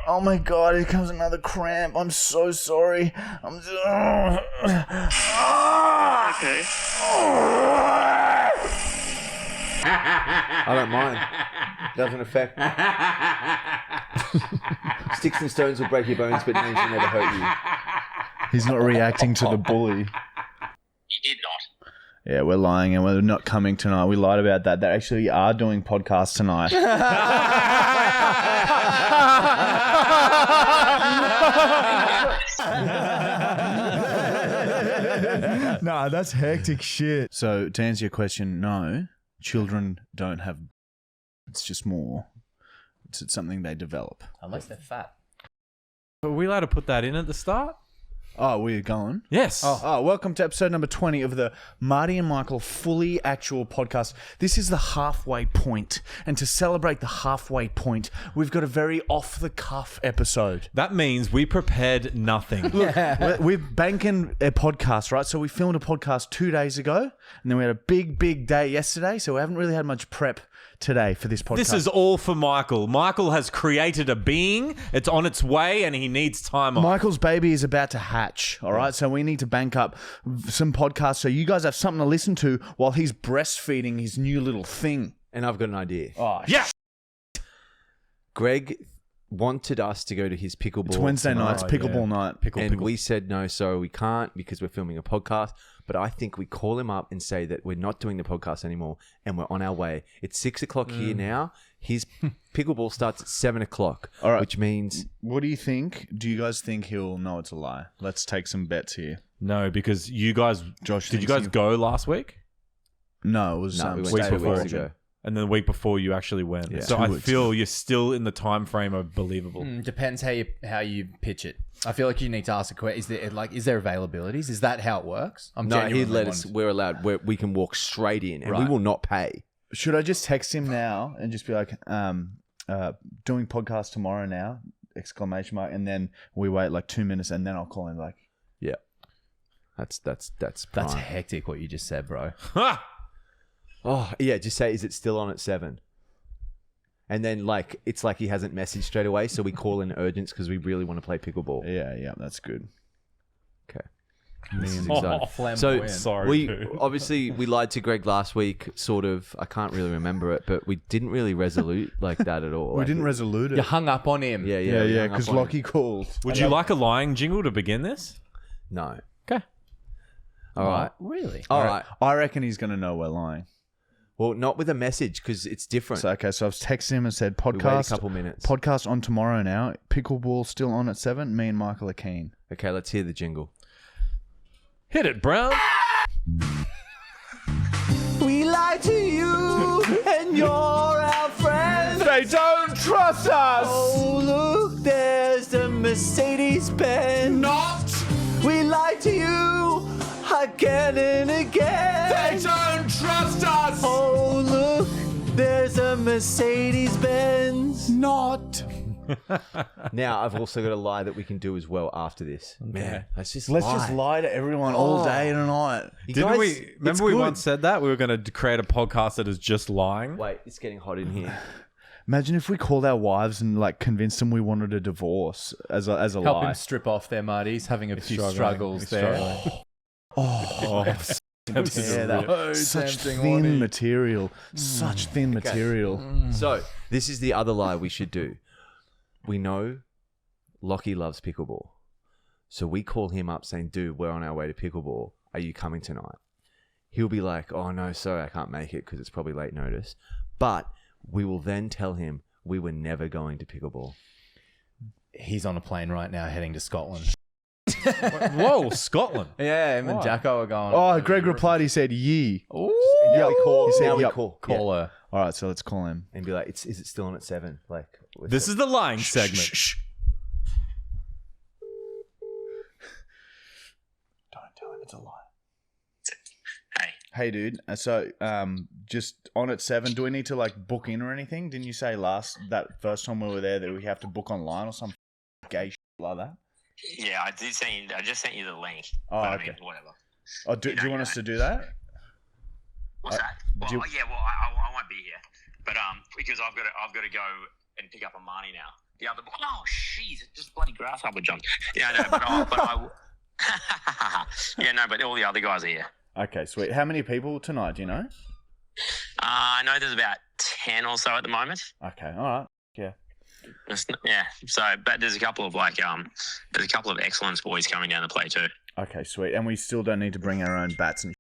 Oh my god, here comes another cramp. I'm so sorry. Okay. I don't mind. Doesn't affect. Sticks and stones will break your bones, but names will never hurt you. He's not reacting to the bully. He did not. Yeah, we're lying and we're not coming tonight. We lied about that. They actually are doing podcasts tonight. Nah, that's hectic shit. So to answer your question, no, children don't have. It's just more. It's something they develop. Unless they're fat. Are we allowed to put that in at the start? Oh, we're going? Yes. Oh, welcome to episode number 20 of the Marty and Michael fully actual podcast. This is the halfway point. And to celebrate the halfway point, we've got a very off-the-cuff episode. That means we prepared nothing. Look, we're banking a podcast, right? So we filmed a podcast 2 days ago, and then we had a big day yesterday, so we haven't really had much prep today for this podcast. This is all for Michael. Michael has created a being. It's on its way, and he needs time off. Michael's baby is about to hatch, all right? So we need to bank up some podcasts so you guys have something to listen to while he's breastfeeding his new little thing. And I've got an idea. Oh, Yeah. Greg wanted us to go to his pickleball. It's Wednesday night. It's pickleball night. And we said no, sorry, we can't because we're filming a podcast. But I think we call him up and say that we're not doing the podcast anymore and we're on our way. It's 6 o'clock here now. His pickleball starts at 7 o'clock, All right. which means... What do you think? Do you guys think he'll know it's a lie? Let's take some bets here. No, because you guys... Josh, did you thinks guys go last week? No, it was No, we went State week of before. Origin. ago. And then the week before you actually went. Yeah. So 2 I weeks feel you're still in the time frame of believable. Depends how you pitch it. I feel like you need to ask a question. Is there availabilities? Is that how it works? I'm No, genuinely he'd let us... wondering. We're allowed... we can walk straight in and we Right. will not pay. Should I just text him now and just be like, doing podcast tomorrow now, ! And then we wait like 2 minutes and then I'll call him like, Yeah. That's That's prime. hectic what you just said, bro. Ha! Oh, yeah, just say, is it still on at 7? And then, like, it's like he hasn't messaged straight away, so we call in urgence because we really want to play pickleball. yeah, that's good. Okay. Me and So, flamboyant. Sorry, too. obviously, we lied to Greg last week, sort of. I can't really remember it, but we didn't really resolute like that at all. We didn't resolute it. You hung up on him. Yeah, Yeah, we hung up because on Lockie it. called. Would you like a lying jingle to begin this? No. Okay. All right. Really? All right. I reckon he's going to know we're lying. Well, not with a message because it's different. So, okay, so I've texted him and said, we wait a podcast couple minutes. podcast on tomorrow now. Pickleball still on at 7. Me and Michael are keen. Okay, let's hear the jingle. Hit it, Brown. We lied to you and you're our friend. They don't trust us! Oh, look, there's the Mercedes-Benz. Not! We lied to you again and again. They don't trust us! Oh, look, there's a Mercedes-Benz. Not! Now, I've also got a lie that we can do as well after this. Man, let's just lie to everyone all day and night. Didn't we? Remember we once said that? We were going to create a podcast that is just lying. Wait, it's getting hot in here. Imagine if we called our wives and like convinced them we wanted a divorce as a Help lie. him strip off there, Marty. He's having a few struggling. struggles He's there. struggling. Oh, Yeah, that such thin material. Such thin material. So, this is the other lie we should do. We know Lockie loves pickleball. So we call him up saying, dude, we're on our way to pickleball. Are you coming tonight? He'll be like, oh, no, sorry, I can't make it because it's probably late notice. But we will then tell him we were never going to pickleball. He's on a plane right now heading to Scotland. Whoa, Scotland. Yeah, him and Jacko are going. Oh, Greg replied, he said, yee. Ooh. Now we call. He said, Now we yup. call. Call her. All right, so let's call him. And be like, is it still on at 7? Like, This is the lying segment. Don't tell him it's a lie. Hey. Hey, dude. So, just on at 7. Do we need to like book in or anything? Didn't you say that first time we were there that we have to book online or some gay shit like that? Yeah, I did send you. I just sent you the link. Oh, but, okay. I mean, whatever. Oh, do you want us to do that? What's that? Well, do you- yeah. Well, I won't be here, but because I've got to go and pick up a Marty now. the other. Oh, jeez, it just bloody grasshopper jumped. Yeah, no, yeah, no, but all the other guys are here. Okay, sweet. How many people tonight? Do you know? I know there's about 10 or so at the moment. Okay, all right. Yeah. Yeah. So, but there's a couple of excellence boys coming down to play too. Okay, sweet. And we still don't need to bring our own bats and.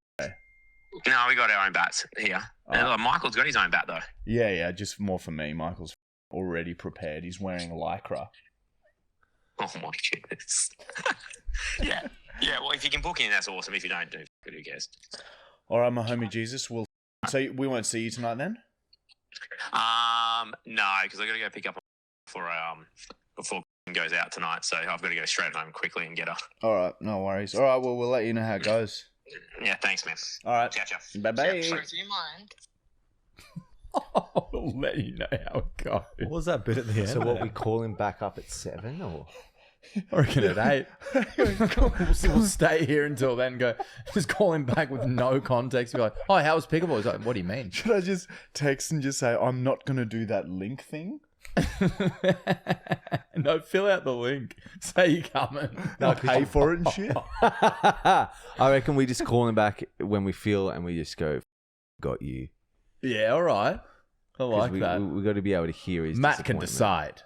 No, we got our own bats here. Michael's got his own bat though. Yeah. Just more for me. Michael's already prepared. He's wearing lycra. Oh my goodness. Yeah. Well, if you can book in, that's awesome. If you don't, who cares? All right, my homie Jesus. So we won't see you tonight then. No, because I got to go pick up before it goes out tonight. So I've got to go straight home quickly and get her. All right, no worries. All right, well we'll let you know how it goes. Yeah, thanks, man. All right, Ciao. bye bye. Ciao. Do you mind? I'll let you know how it goes. What was that bit at the end? So what, we call him back up at 7 or? I reckon at 8. We'll stay here until then. Just call him back with no context. Be like, oh, how was pickleball? He's like, what do you mean? Should I just text and just say I'm not gonna do that link thing? No, fill out the link. Say you're coming. I'll pay for it and shit. I reckon we just call him back when we feel and we just go, got you. Yeah, all right. I like that. We got to be able to hear his Matt can disappointment. decide.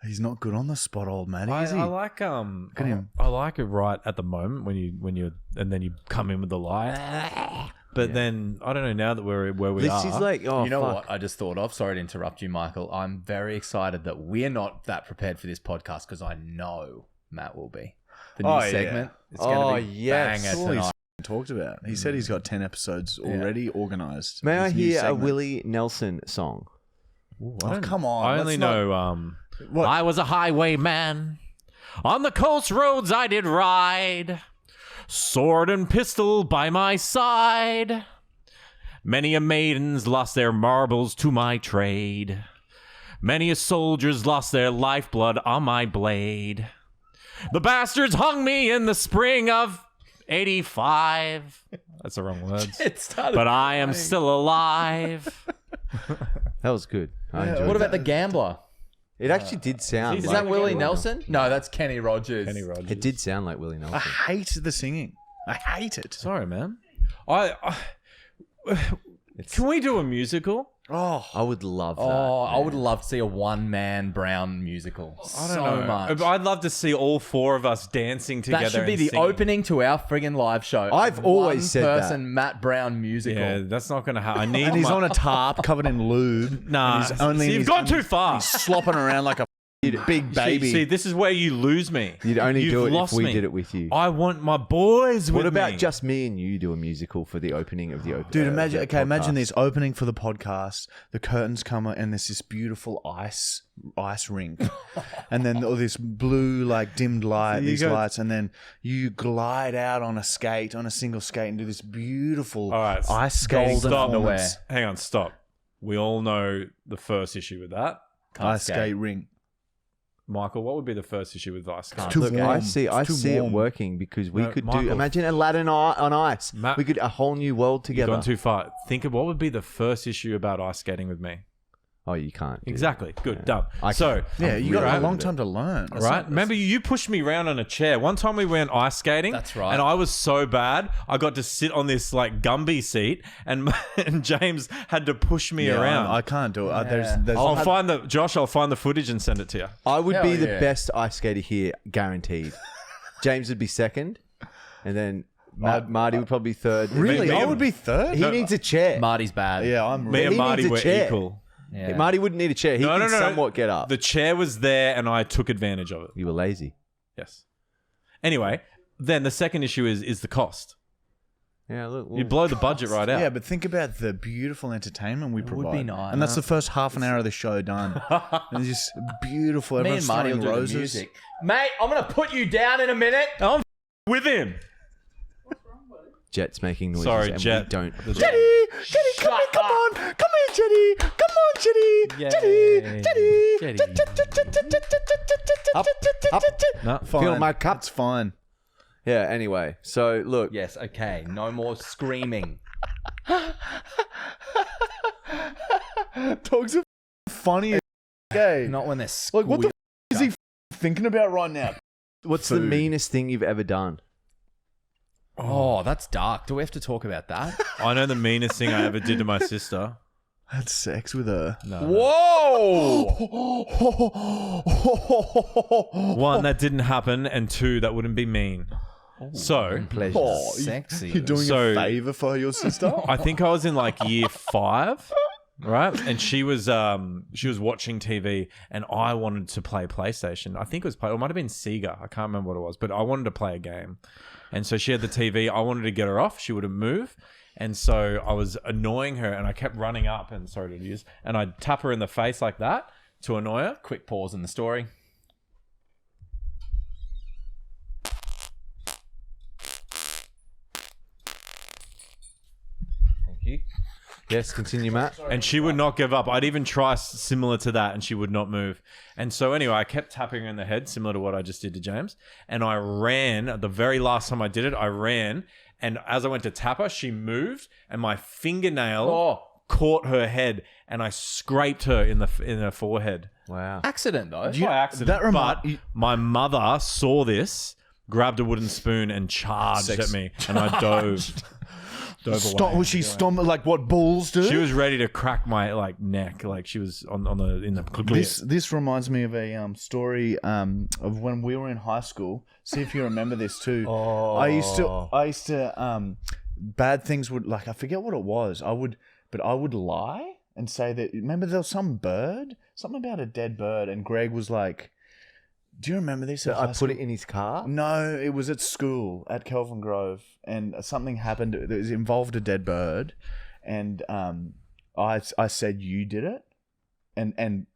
He's not good on the spot, old man. I Is he? like Look at him. I like it right at the moment when you and then you come in with the lie. But then I don't know now that we're where we are. This is like, oh, You know fuck. what I just thought of? Sorry to interrupt you, Michael. I'm very excited that we're not that prepared for this podcast because I know Matt will be. The new Oh, yeah. segment. It's going to be yes. banger All he's tonight. talked about. He said he's got 10 episodes already organised. May I His new hear a segment. Willie Nelson song? Oh, come on. I let's only not- know. What? I was a highwayman. On the coast roads I did ride. Sword and pistol by my side. Many a maidens lost their marbles to my trade. Many a soldiers lost their lifeblood on my blade. The bastards hung me in the spring of 85. That's the wrong words. It started But I am still alive. That was good. I enjoyed What it. about the gambler? It actually did sound Is like that Willie Willie Nelson? No, that's Kenny Rogers. Kenny Rogers. It did sound like Willie I Nelson. hate the singing. I hate it. Sorry, man. Can we do a musical? Oh, I would love that. Oh, I man. would love to see a one-man Brown musical. I don't so know. much. I'd love to see all four of us dancing together. That should be and the singing. opening to our friggin' live show. I've always said that. One-person Matt Brown musical. Yeah, that's not going to happen. I need. and he's my- on a tarp covered in lube. Nah, and he's only see, in you've his gone too undies. far. He's slopping around like a big baby. See, this is where you lose me. You'd only You've do it if lost we me. did it with you. I want my boys with What about me. just me and you do a musical for the opening of the open? Dude, imagine. the Okay, imagine podcast? this opening for the podcast. The curtains come up, and there's this beautiful ice rink, and then all this blue like dimmed light, So you these go- lights, and then you glide out on a single skate, and do this beautiful All right, ice skating golden stop. performance. Hang on, stop. We all know the first issue with that. Ice skate rink. Michael, what would be the first issue with ice skate? Too Look, warm. I see It's too it warm. working because we No, could Michael. do. Imagine Aladdin on ice. Matt- we could a whole new world You've together. gone too far. Think of what would be the first issue about ice skating with me. Oh, you can't. do Exactly. Good. Yeah. Done. I So, Yeah, you got Right. a long time to learn. That's right? not- Remember, you pushed me around on a chair. One time we went ice skating. That's right. And I was so bad, I got to sit on this like Gumby seat, and and James had to push me Yeah, around. I can't do it. Yeah. There's I'll find the footage and send it to you. I would Hell be the yeah. best ice skater here, guaranteed. James would be second, and then Marty would probably be third. really. Me I and- would be third. He needs a chair. Marty's bad. Yeah, I'm. Me He and Marty needs a were chair. equal. Yeah. Marty wouldn't need a chair. He can somewhat get up. The chair was there, and I took advantage of it. You were lazy. Yes. Anyway, then the second issue is the cost. Yeah, look. You blow the budget right out. Yeah, but think about the beautiful entertainment we would provide. be nice. And that's the first half an hour of the show done. And it's just beautiful. Me and Everyone's Marty will throwing do roses. the music. Mate, I'm going to put you down in a minute. I'm with him. Jet's making noises. Sorry, and Jet. We don't. Jetty, come here, come on, Jetty, come on, Jetty, Jetty. Up, up. No. Fine. Fill my cup. It's fine. Yeah. Anyway, so look. Yes, okay. No more screaming. Dogs are funny. gay. Not when they're Like, squealing. what the is he thinking about right now? What's the meanest thing you've ever done? Oh, that's dark. Do we have to talk about that? I know the meanest thing I ever did to my sister. Had sex with her. No. Whoa! One, that didn't happen, and two, that wouldn't be mean. So, Pleasure. Oh, Sexy. You're doing So- a favor for your sister? I think I was in like year 5, right? And she was watching TV, and I wanted to play PlayStation. I think it was or it might have been Sega. I can't remember what it was, but I wanted to play a game. And so she had the TV. I wanted to get her off. She wouldn't move. And so I was annoying her, and I kept running up, and sorry to use, and I'd tap her in the face like that to annoy her. Quick pause in the story. Thank you. Yes, continue, Matt. And she would not give up. I'd even try similar to that, and she would not move. And so anyway, I kept tapping her in the head, similar to what I just did to James. And I ran. The very last time I did it, I ran. And as I went to tap her, she moved, and my fingernail caught her head, and I scraped her in her forehead. Wow. Accident, though. By accident. that But my mother saw this, grabbed a wooden spoon, and charged at me, and I dove away. Was she stomping like what bulls do? She was ready to crack my neck, like she was in the. This reminds me of a story of when we were in high school. See if you remember this too. I used to bad things would I forget what it was. I would lie and say that. Remember there was something about a dead bird, and Greg was like, "Do you remember this?" So I put it in his car? No, it was at school at Kelvin Grove, and something happened that involved a dead bird, and I said you did it, and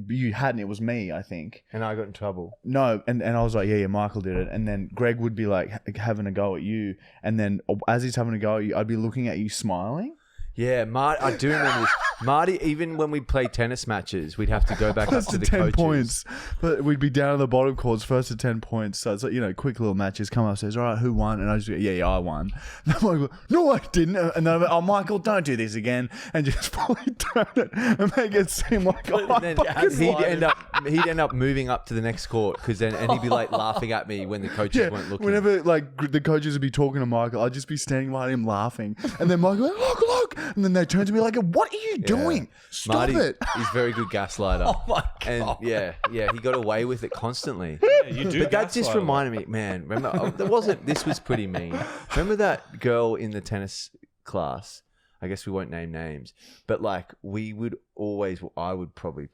you hadn't. It was me, I think. And I got in trouble. No, and I was like, yeah, Michael did it, and then Greg would be like having a go at you, and then as he's having a go at you, I'd be looking at you smiling. Yeah, I do remember this. Marty, even when we play tennis matches, we'd have to go back up First to the 10 coaches. points, but we'd be down at the bottom courts, first to 10 points. So it's like, quick little matches. Come up, says, all right, who won? And I just go, yeah, I won. And I'm like, no, I didn't. And then I'm like, oh, Michael, don't do this again, and just fully turn it and make it seem like Then he'd end up moving up to the next court and he'd be like laughing at me when the coaches weren't looking. Whenever the coaches would be talking to Michael, I'd just be standing behind him laughing, and then Michael would go, look, and then they turn to me like, what are you doing? Stop Marty, it. He's very good gaslighter. Oh my God. And yeah, he got away with it constantly. You do But that just gaslight. reminded me, man, remember, this was pretty mean. Remember that girl in the tennis class? I guess we won't name names, but I would probably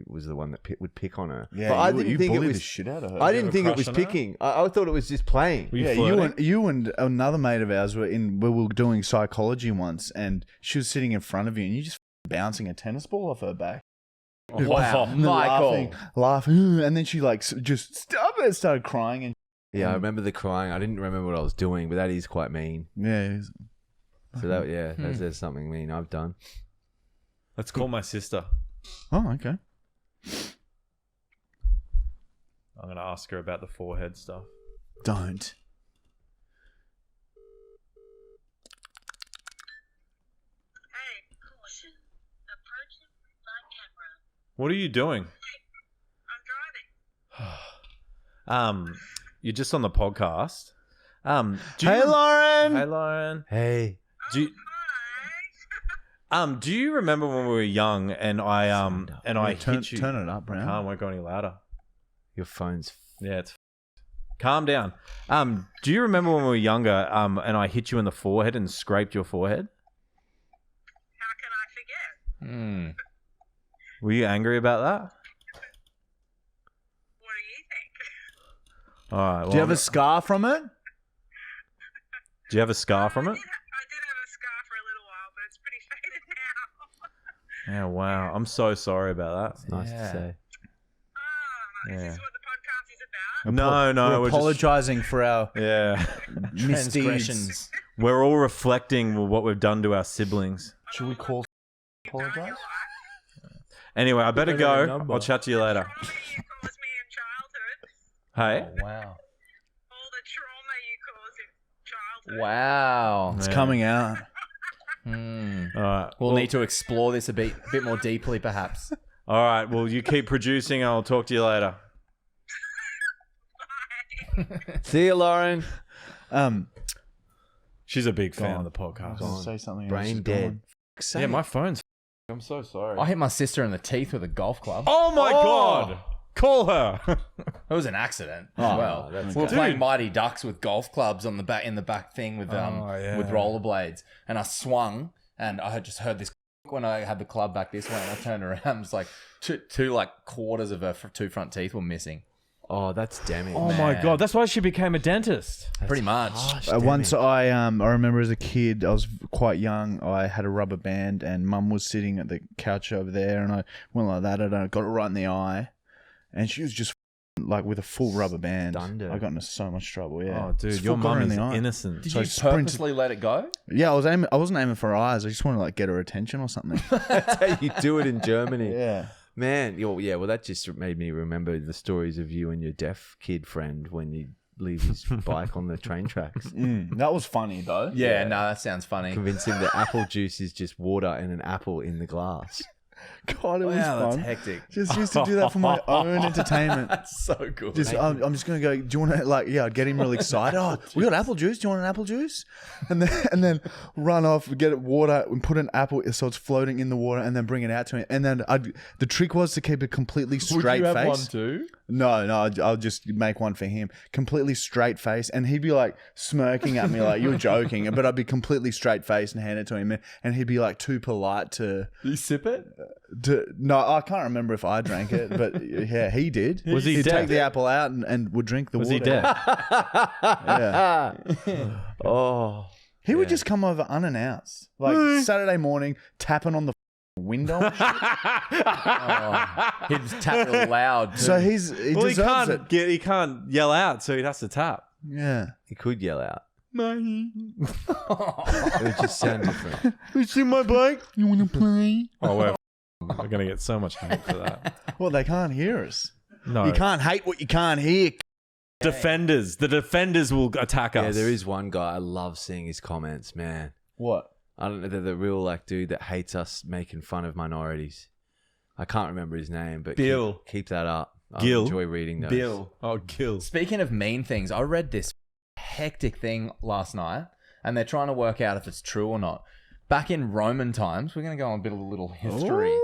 was the one that would pick on her. Yeah, but I you didn't think it bullied was the shit out of her. I didn't think it was crush on her? picking. I thought it was just playing. Were you Yeah, flirting? you and another mate of ours we were doing psychology once, and she was sitting in front of you, and you just bouncing a tennis ball off her back. Wow, And then Michael. laughing, and then she just started crying, and Yeah, I remember the crying. I didn't remember what I was doing, but that is quite mean. yeah, So there's something mean I've done. Let's call my sister. oh okay. I'm going to ask her about the forehead stuff. Don't. Hey, caution. Approaching my camera. What are you doing? I'm driving. You're just on the podcast. Lauren. Hey, Lauren. Hey, Do you, Hi. do you remember when we were young and I hit you? Turn it up, Brown. I won't go any louder. your phone's. Yeah, it's. Calm down. Do you remember when we were younger? And I hit you in the forehead and scraped your forehead. How can I forget? Were you angry about that? What do you think? All right. Do you have a scar from it? Do you have a scar from it? I did have a scar for a little while, but it's pretty faded now. Yeah. Wow. I'm so sorry about that. Nice to say. Is Yeah. this what the podcast is about? No, we're we're just- apologizing for our Yeah. misdeeds. Transgressions. We're all reflecting what we've done to our siblings. Should we call apologize? Anyway, I better better go. number. I'll chat to you later. Trauma you caused me in childhood. Hey. Wow. All the trauma you caused in childhood. Wow. It's Yeah. coming out. All right. We'll need to explore this a bit more deeply, perhaps. All right. Well, you keep producing. I'll talk to you later. See you, Lauren. She's a big fan Gone. of the podcast. Gone. Say something. Brain else. dead. Yeah, my phone's. I'm so sorry. I hit my sister in the teeth with a golf club. Oh my god! Call her. It was an accident as well. that's We were good. playing Dude. Mighty Ducks with golf clubs on the back in the back thing with yeah. with rollerblades, and I swung, and I had just heard this when I had the club back this way, and I turned around, it's like two like quarters of her two front teeth were missing. Oh, that's damning. Oh my god! That's why she became a dentist. Pretty much. Once I remember as a kid, I was quite young. I had a rubber band, and Mum was sitting at the couch over there, and I went like that, and I got it right in the eye, and she was just like with a full rubber band. Stunned her. I got into so much trouble. Yeah. Oh, dude, Just your full got her mum in is the eye. innocent. Did So you I sprinted- purposely let it go? Yeah, I wasn't aiming for her eyes. I just wanted to like get her attention or something. That's how you do it in Germany. Yeah. Man, yeah, well, that just made me remember the stories of you and your deaf kid friend when you leave his bike on the train tracks. That was funny though. Yeah, no, that sounds funny. Convince him that apple juice is just water and an apple in the glass. God, it was Wow, that's fun. hectic. Just used to do that for my own entertainment. That's so cool. Just, I'm just gonna go. Do you want to I'd get him really excited. Oh, we got apple juice. Do you want an apple juice? And then run off, get it water, and put an apple so it's floating in the water, and then bring it out to him. And then the trick was to keep a completely straight face. too? No, I'll just make one for him. Completely straight face, and he'd be like smirking at me like you're joking, but I'd be completely straight face and hand it to him, and he'd be like too polite to. You sip it? No, I can't remember if I drank it, but yeah, he did. Was he He'd deaf? take the apple out and would drink the Was water. he dead? Yeah. Oh, He would just come over unannounced, like Saturday morning, tapping on the window. and shit. He'd just tap it loud. So too. he Well, he deserves it. he can't yell out, so he has to tap. Yeah. he could yell out. It would just sound different. You see my bike? You want to play? Oh, we're gonna get so much hate for that. Well, they can't hear us. No, You can't hate what you can't hear. defenders. The defenders will attack us. Yeah, there is one guy. I love seeing his comments, man. What? I don't know, the real like dude that hates us making fun of minorities. I can't remember his name, but Bill. keep that up. I Gil. enjoy reading those. Bill. Oh, Gil. Speaking of mean things, I read this hectic thing last night, and they're trying to work out if it's true or not. Back in Roman times, we're going to go on a bit of a little history.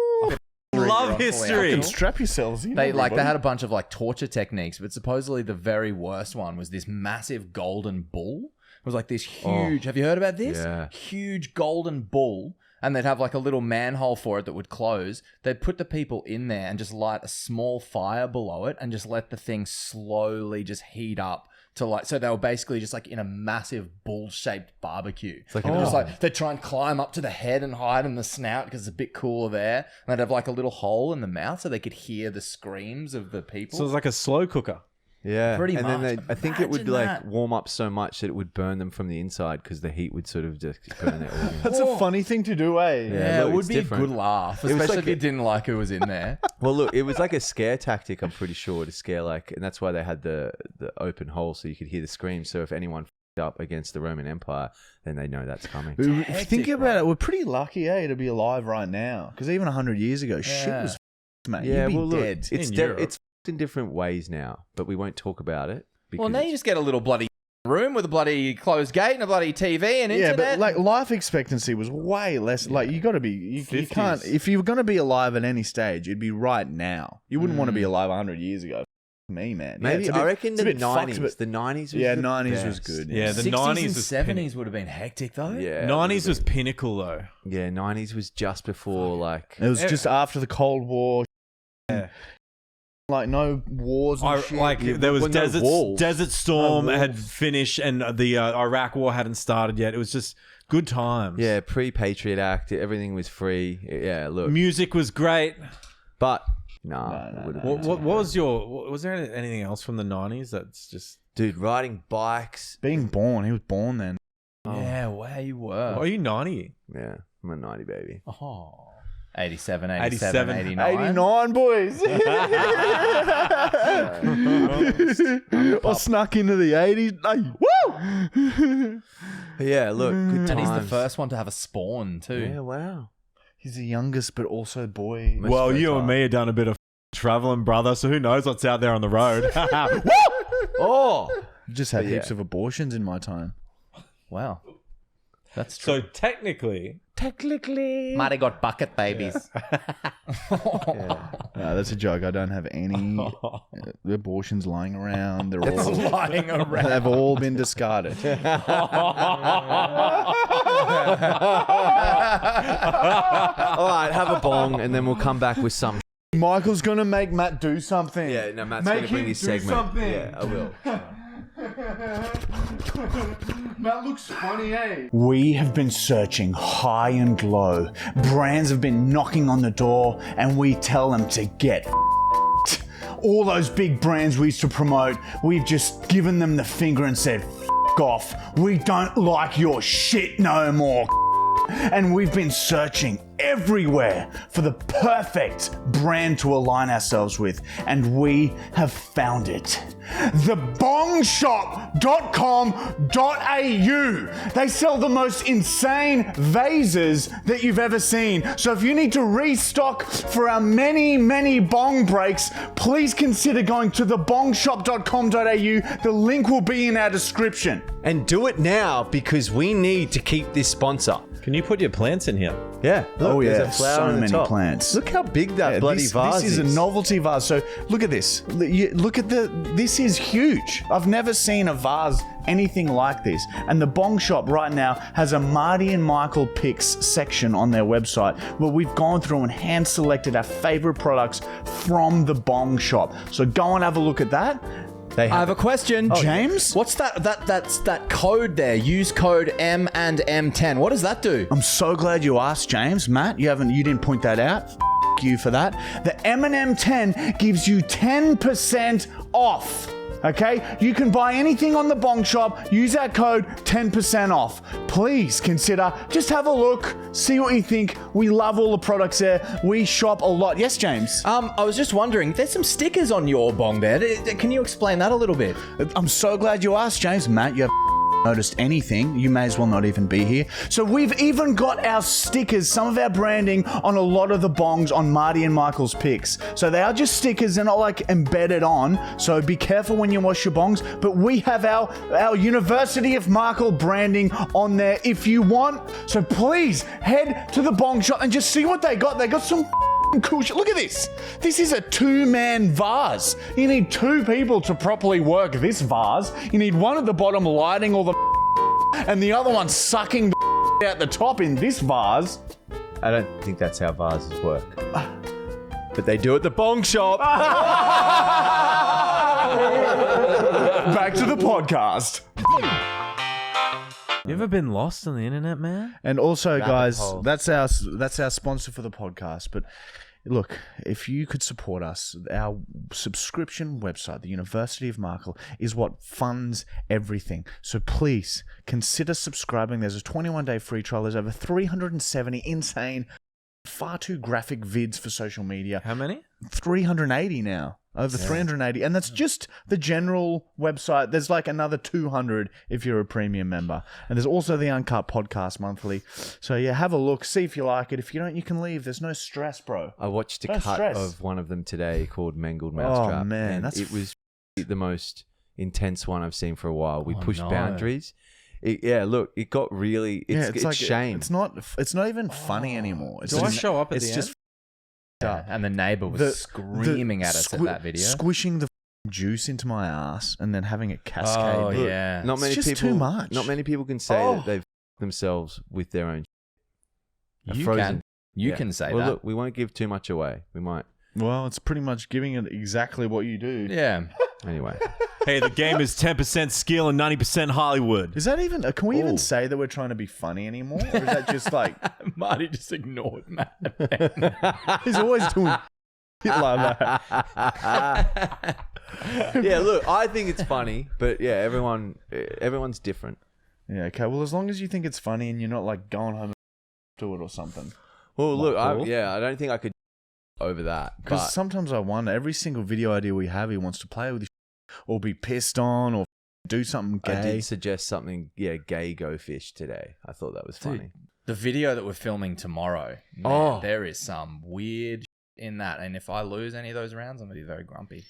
Love history. Strap yourselves in. They everybody. had a bunch of like torture techniques, but supposedly the very worst one was this massive golden bull. It was like this huge. Have you heard about this? Yeah. Huge golden bull, and they'd have like a little manhole for it that would close. They'd put the people in there and just light a small fire below it, and just let the thing slowly just heat up to like. So they were basically just like in a massive bull-shaped barbecue. It's like and an- just like they'd try and climb up to the head and hide in the snout because it's a bit cooler there. And they'd have like a little hole in the mouth so they could hear the screams of the people. So it's like a slow cooker. Yeah, Pretty and much. then I think it would Imagine like that. warm up so much that it would burn them from the inside because the heat would sort of just burn their organs. That's a funny thing to do, eh? Yeah, look, it would it's be different. a good laugh, was especially like if you didn't like who was in there. Well, look, it was like a scare tactic. I'm pretty sure to scare and that's why they had the open hole so you could hear the screams. So if anyone f***ed up against the Roman Empire, then they know that's coming. If you hectic, think about bro. it, we're pretty lucky, to be alive right now. Because even 100 years ago, shit Yeah. was mate. Yeah, You'd be well, look, dead. it's In Europe. it's f***ed in different ways now, but we won't talk about it. Well, now you just get a little bloody room with a bloody closed gate and a bloody TV and Yeah, internet. but like life expectancy was way less. Like you got to be, you 50s. can't. If you're going to be alive at any stage, it'd be right now. You wouldn't want to be alive 100 years ago. Me, man. Yeah, maybe it's a bit- I reckon it's a the bit fucked, 90s. but- The 90s was Yeah, the 90s was best. good. Yeah, the 60s 90s and was 70s would have been hectic though. Yeah, 90s was it would've pinnacle though. been- yeah, 90s was just before like It was just after the Cold War. Yeah. Like no wars and shit. There was well, no walls. Desert Storm No walls. had finished and the Iraq War hadn't started yet. It was just good times. yeah, pre-Patriot Act, everything was free. Yeah, look, Music was great. but No, it would've no. been What too was was there anything else from the 90s that's just... Dude, riding bikes. Being born, he was born then. Yeah, where you were. Are you 90? Yeah, I'm a 90 baby. Oh. 87, 87, 89. 89 boys. I snuck into the 80s. Hey, woo! But yeah, look, good times. And he's the first one to have a spawn too. Yeah, wow. He's the youngest, but also boy. Well, you and me have done a bit of traveling, brother. So who knows what's out there on the road? Oh, Just had Yeah. heaps of abortions in my time. Wow. That's true. So technically, Marty got bucket babies. No, that's a joke. I don't have any abortions lying around. They're all Lying around. They've all been discarded. all right, have a bong, and then we'll come back with some. Michael's gonna make Matt do something. Yeah, no, Matt's Make going to bring him his do segment. something. Yeah, I will. That looks funny, eh? We have been searching high and low. Brands have been knocking on the door, and we tell them to get f***ed. All those big brands we used to promote, we've just given them the finger and said, f*** off. We don't like your shit no more. And we've been searching everywhere for the perfect brand to align ourselves with, and we have found it. Thebongshop.com.au. They sell the most insane vases that you've ever seen. So if you need to restock for our many, many bong breaks, please consider going to thebongshop.com.au. The link will be in our description. And do it now because we need to keep this sponsor. can you put your plants in here? Yeah. Look, there's a flower so on the many top. plants. Look how big that bloody vase This is a novelty vase. So look at this. Look at this is huge. I've never seen a vase anything like this. And the Bong Shop right now has a Marty and Michael picks section on their website where we've gone through and hand selected our favorite products from the Bong Shop. So go and have a look at that. I have a question. James? What's that code there? Use code M and M10. What does that do? I'm so glad you asked, James. Matt, you didn't point that out. You for that. The M&M 10 gives you 10% off. Okay? You can buy anything on the Bong Shop. Use our code 10% off. Please consider, just have a look, see what you think. We love all the products there. We shop a lot. Yes, James? I was just wondering, there's some stickers on your bong there. Can you explain that a little bit? I'm so glad you asked, James. Matt, you have noticed anything, you may as well not even be here. So we've even got our stickers, some of our branding on a lot of the bongs on Marty and Michael's picks. So they are just stickers, they're not like embedded on. So be careful when you wash your bongs. But we have our University of Michael branding on there if you want. So please head to the Bong Shop and just see what they got. They got some cool shit. Look at this. This is a 2-man vase. You need 2 people to properly work this vase. You need one at the bottom lighting all the and the other one sucking the out the top in this vase. I don't think that's how vases work. But they do at the Bong Shop. Back to the podcast. You ever been lost on the internet, man? And also, guys, hole. that's our sponsor for the podcast. But look, if you could support us, our subscription website, the University of Michael, is what funds everything. So please consider subscribing. There's a 21-day free trial. There's over 370 insane, far too graphic vids for social media. How many? 380 now. Over 380. And that's just the general website. There's like another 200 if you're a premium member. And there's also the Uncut Podcast monthly. So yeah, have a look. See if you like it. If you don't, you can leave. There's no stress, bro. I watched a Don't cut stress. of one of them today called Mangled Mousetrap. Oh, man, and that's it was the most intense one I've seen for a while. We pushed no. boundaries. Look, it got really. It's like shame. It's not even funny anymore. It's Do I just, show up at it's the just end? Yeah, and the neighbor was the- screaming at us at that video. Squishing the juice into my ass and then having it cascade. Oh, Look, yeah. Not many just people. too much. Not many people can say that they've themselves with their own. You frozen. can. You Yeah. can say Well, that. look, we won't give too much away. We might. Well, it's pretty much giving it exactly what you do. Yeah. Anyway. Hey, the game is 10% skill and 90% Hollywood. Is that even? Can we Ooh. even say that we're trying to be funny anymore, or is that just like Marty just ignored Matt. he's always doing shit like that? Yeah, look, I think it's funny, but yeah, everyone's different. Yeah. Okay. Well, as long as you think it's funny and you're not like going home and do it or something. Well, look, Michael? I don't think I could over that. Because But sometimes I wonder, every single video idea we have, he wants to play with his or be pissed on or do something I gay. did suggest something, gay go fish today. I thought that was funny. The video that we're filming tomorrow, man, there is some weird in that. And if I lose any of those rounds, I'm going to be very grumpy.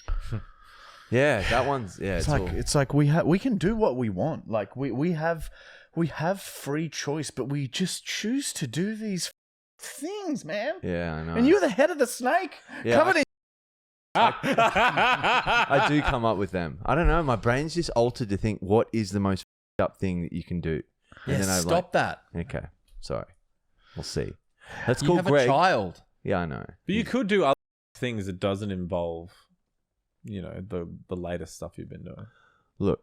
Yeah, that one's It's like we can do what we want. Like we have free choice, but we just choose to do these things, man. Yeah, I know. And you're the head of the snake, Yeah, covered in. I do come up with them. I don't know. My brain's just altered to think what is the most up thing that you can do. Yeah, then I stop that. Okay, sorry. We'll see. Let's You call have Greg. a child. Yeah, I know. But you could do other things that doesn't involve, you know, the latest stuff you've been doing. Look,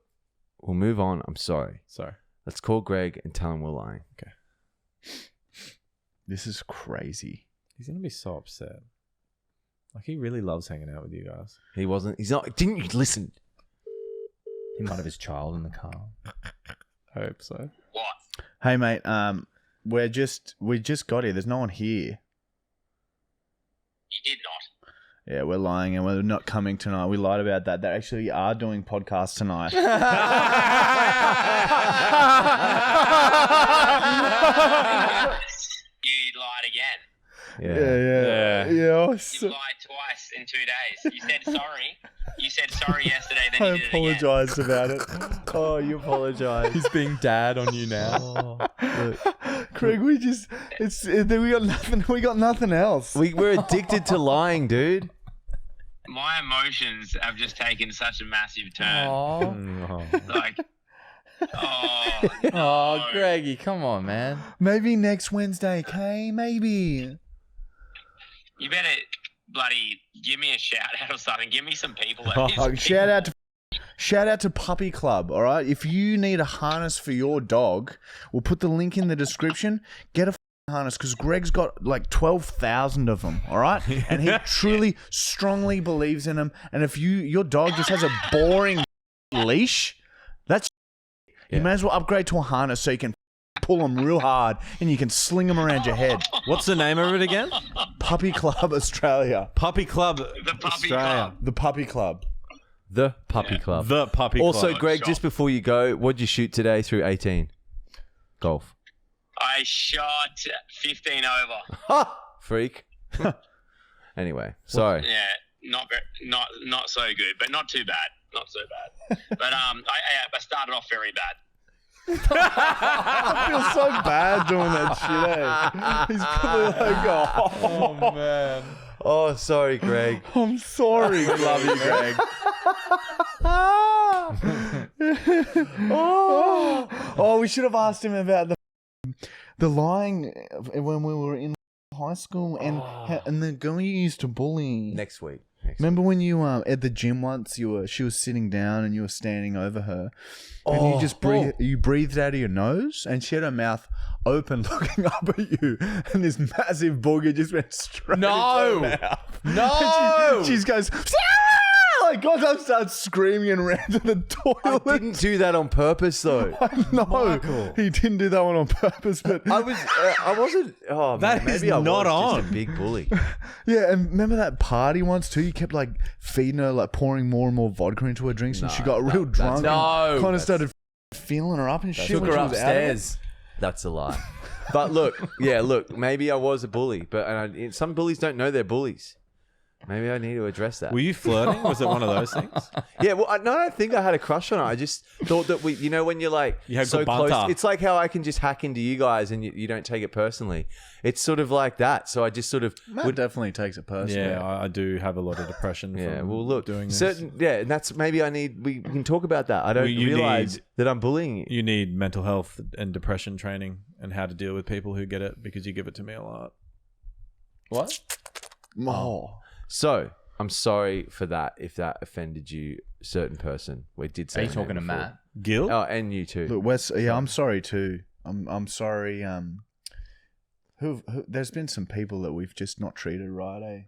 we'll move on. I'm sorry. Sorry. Let's call Greg and tell him we're lying. Okay. This is crazy. He's going to be so upset. Like, he really loves hanging out with you guys. He wasn't. He's not. Didn't you listen? He might have his child in the car. I hope so. What? Hey, mate. We just got here. There's no one here. You did not. Yeah, we're lying and we're not coming tonight. We lied about that. They actually are doing podcasts tonight. You lied again. Yeah. You lied twice in 2 days. You said sorry. You said sorry yesterday, then I you did it again. apologized about it. Oh, you apologize. He's being dad on you now. Craig, we got nothing. We got nothing else. We're addicted to lying, dude. My emotions have just taken such a massive turn. Aww. Like, oh, no. Oh, Greggy, come on, man. Maybe next Wednesday, okay? Maybe. You better bloody give me a shout out or something. Give me some people. Shout out to Puppy Club, all right? If you need a harness for your dog, we'll put the link in the description. Get a harness because Greg's got like 12,000 of them, all right? And he truly, strongly believes in them. And if your dog just has a boring leash, that's you may as well upgrade to a harness so you can pull them real hard and you can sling them around your head. What's the name of it again? Puppy Club Australia. Puppy Club The Puppy Australia. Club. The Puppy Club. The Puppy Club. The Puppy Also, Club. Greg, just before you go, what'd you shoot today through 18? Golf. I shot 15 over. Ha! Freak. Anyway, sorry. Yeah, not so good, but not too bad. Not so bad. But I started off very bad. I feel so bad doing that shit, eh? He's probably like, Oh, man. Oh, sorry, Greg. I'm sorry. Love you, Greg. Oh, we should have asked him about the lying when we were in high school and the girl you used to bully. Next week. Remember when you at the gym once she was sitting down and you were standing over her and you just breathed out of your nose and she had her mouth open looking up at you and this massive booger just went straight into her mouth. No! And she goes, like God, I started screaming and ran to the toilet. I didn't do that on purpose, though. I know he didn't do that one on purpose, but I wasn't. Oh, That man, is maybe I not was on. just a big bully. yeah. And remember that party once too? You kept like feeding her, like pouring more and more vodka into her drinks, and she got real drunk. No, kind of started feeling her up and shit. Took when her she was out of it. upstairs. That's a lie. But look, maybe I was a bully, but some bullies don't know they're bullies. Maybe I need to address that. Were you flirting? Was it one of those things? Yeah, well, I don't think I had a crush on her. I just thought that when you're like You had so good close, banter. it's like how I can just hack into you guys and you don't take it personally. It's sort of like that. So I just sort of Matt definitely takes it personally. Yeah, I do have a lot of depression. yeah. From Well, look, doing this. and that's maybe we can talk about that. I don't Well, you realize need- that I'm bullying you. You need mental health and depression training and how to deal with people who get it because you give it to me a lot. What? Oh. So I'm sorry for that if that offended you, certain person. We did say. Are you her name talking to before. Matt? Gil? Oh, and you too. Look, Wes. Yeah, I'm sorry too. I'm sorry. Who? There's been some people that we've just not treated right, eh?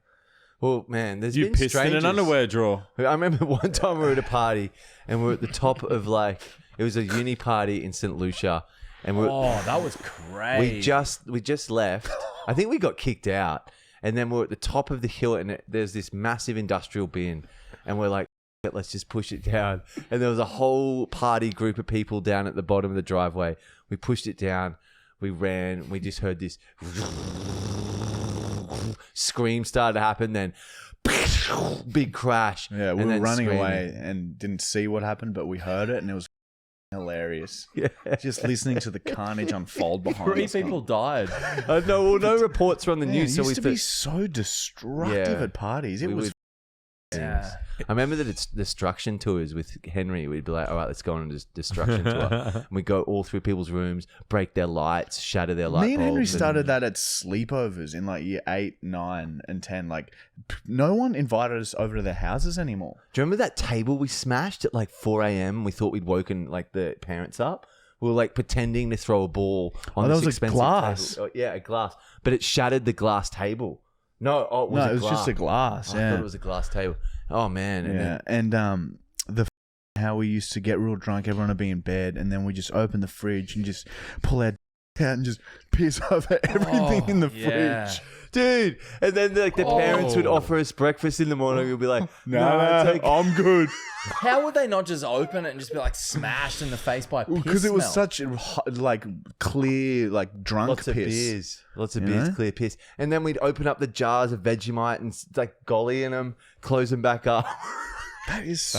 Well, man, there's You been pissed strangers. in an underwear drawer. I remember one time we were at a party and we were at the top of it was a uni party in St. Lucia, and Oh, that was crazy. we just left. I think we got kicked out, and then we're at the top of the hill, and there's this massive industrial bin, and we're like, let's just push it down. And there was a whole party group of people down at the bottom of the driveway. We pushed it down. We ran. We just heard this scream started to happen. Then big crash. Yeah, we and were then running screaming. away and didn't see what happened, but we heard it and it was hilarious. Yeah. Just listening to the carnage unfold behind 3 us. people died. No reports were on the Yeah, news. it So used we to be so destructive Yeah. at parties. It We was would- Yeah. I remember that it's destruction tours with Henry. We'd be like, all right, let's go on a destruction tour. And we go all through people's rooms, break their lights, shatter their light Me and Henry bulbs, started that at sleepovers in like year 8, 9, and 10. Like, no one invited us over to their houses anymore. Do you remember that table we smashed at like 4 a.m.? We thought we'd woken like the parents up. We were like pretending to throw a ball on Oh, that this was a expensive glass. table. Oh, yeah, a glass. But it shattered the glass table. No, it was just a glass. I Yeah, thought it was a glass table. Oh man. And yeah. And how we used to get real drunk, everyone would be in bed, and then we just open the fridge and just pull our out and just piss over everything in the fridge. Dude, and then like the parents would offer us breakfast in the morning. We'd be like, "No, I'm good." How would they not just open it and just be like smashed in the face by piss Because it was smell? such like clear, like drunk lots of piss. beers, You know? clear piss." And then we'd open up the jars of Vegemite and like golly in them, close them back up. That is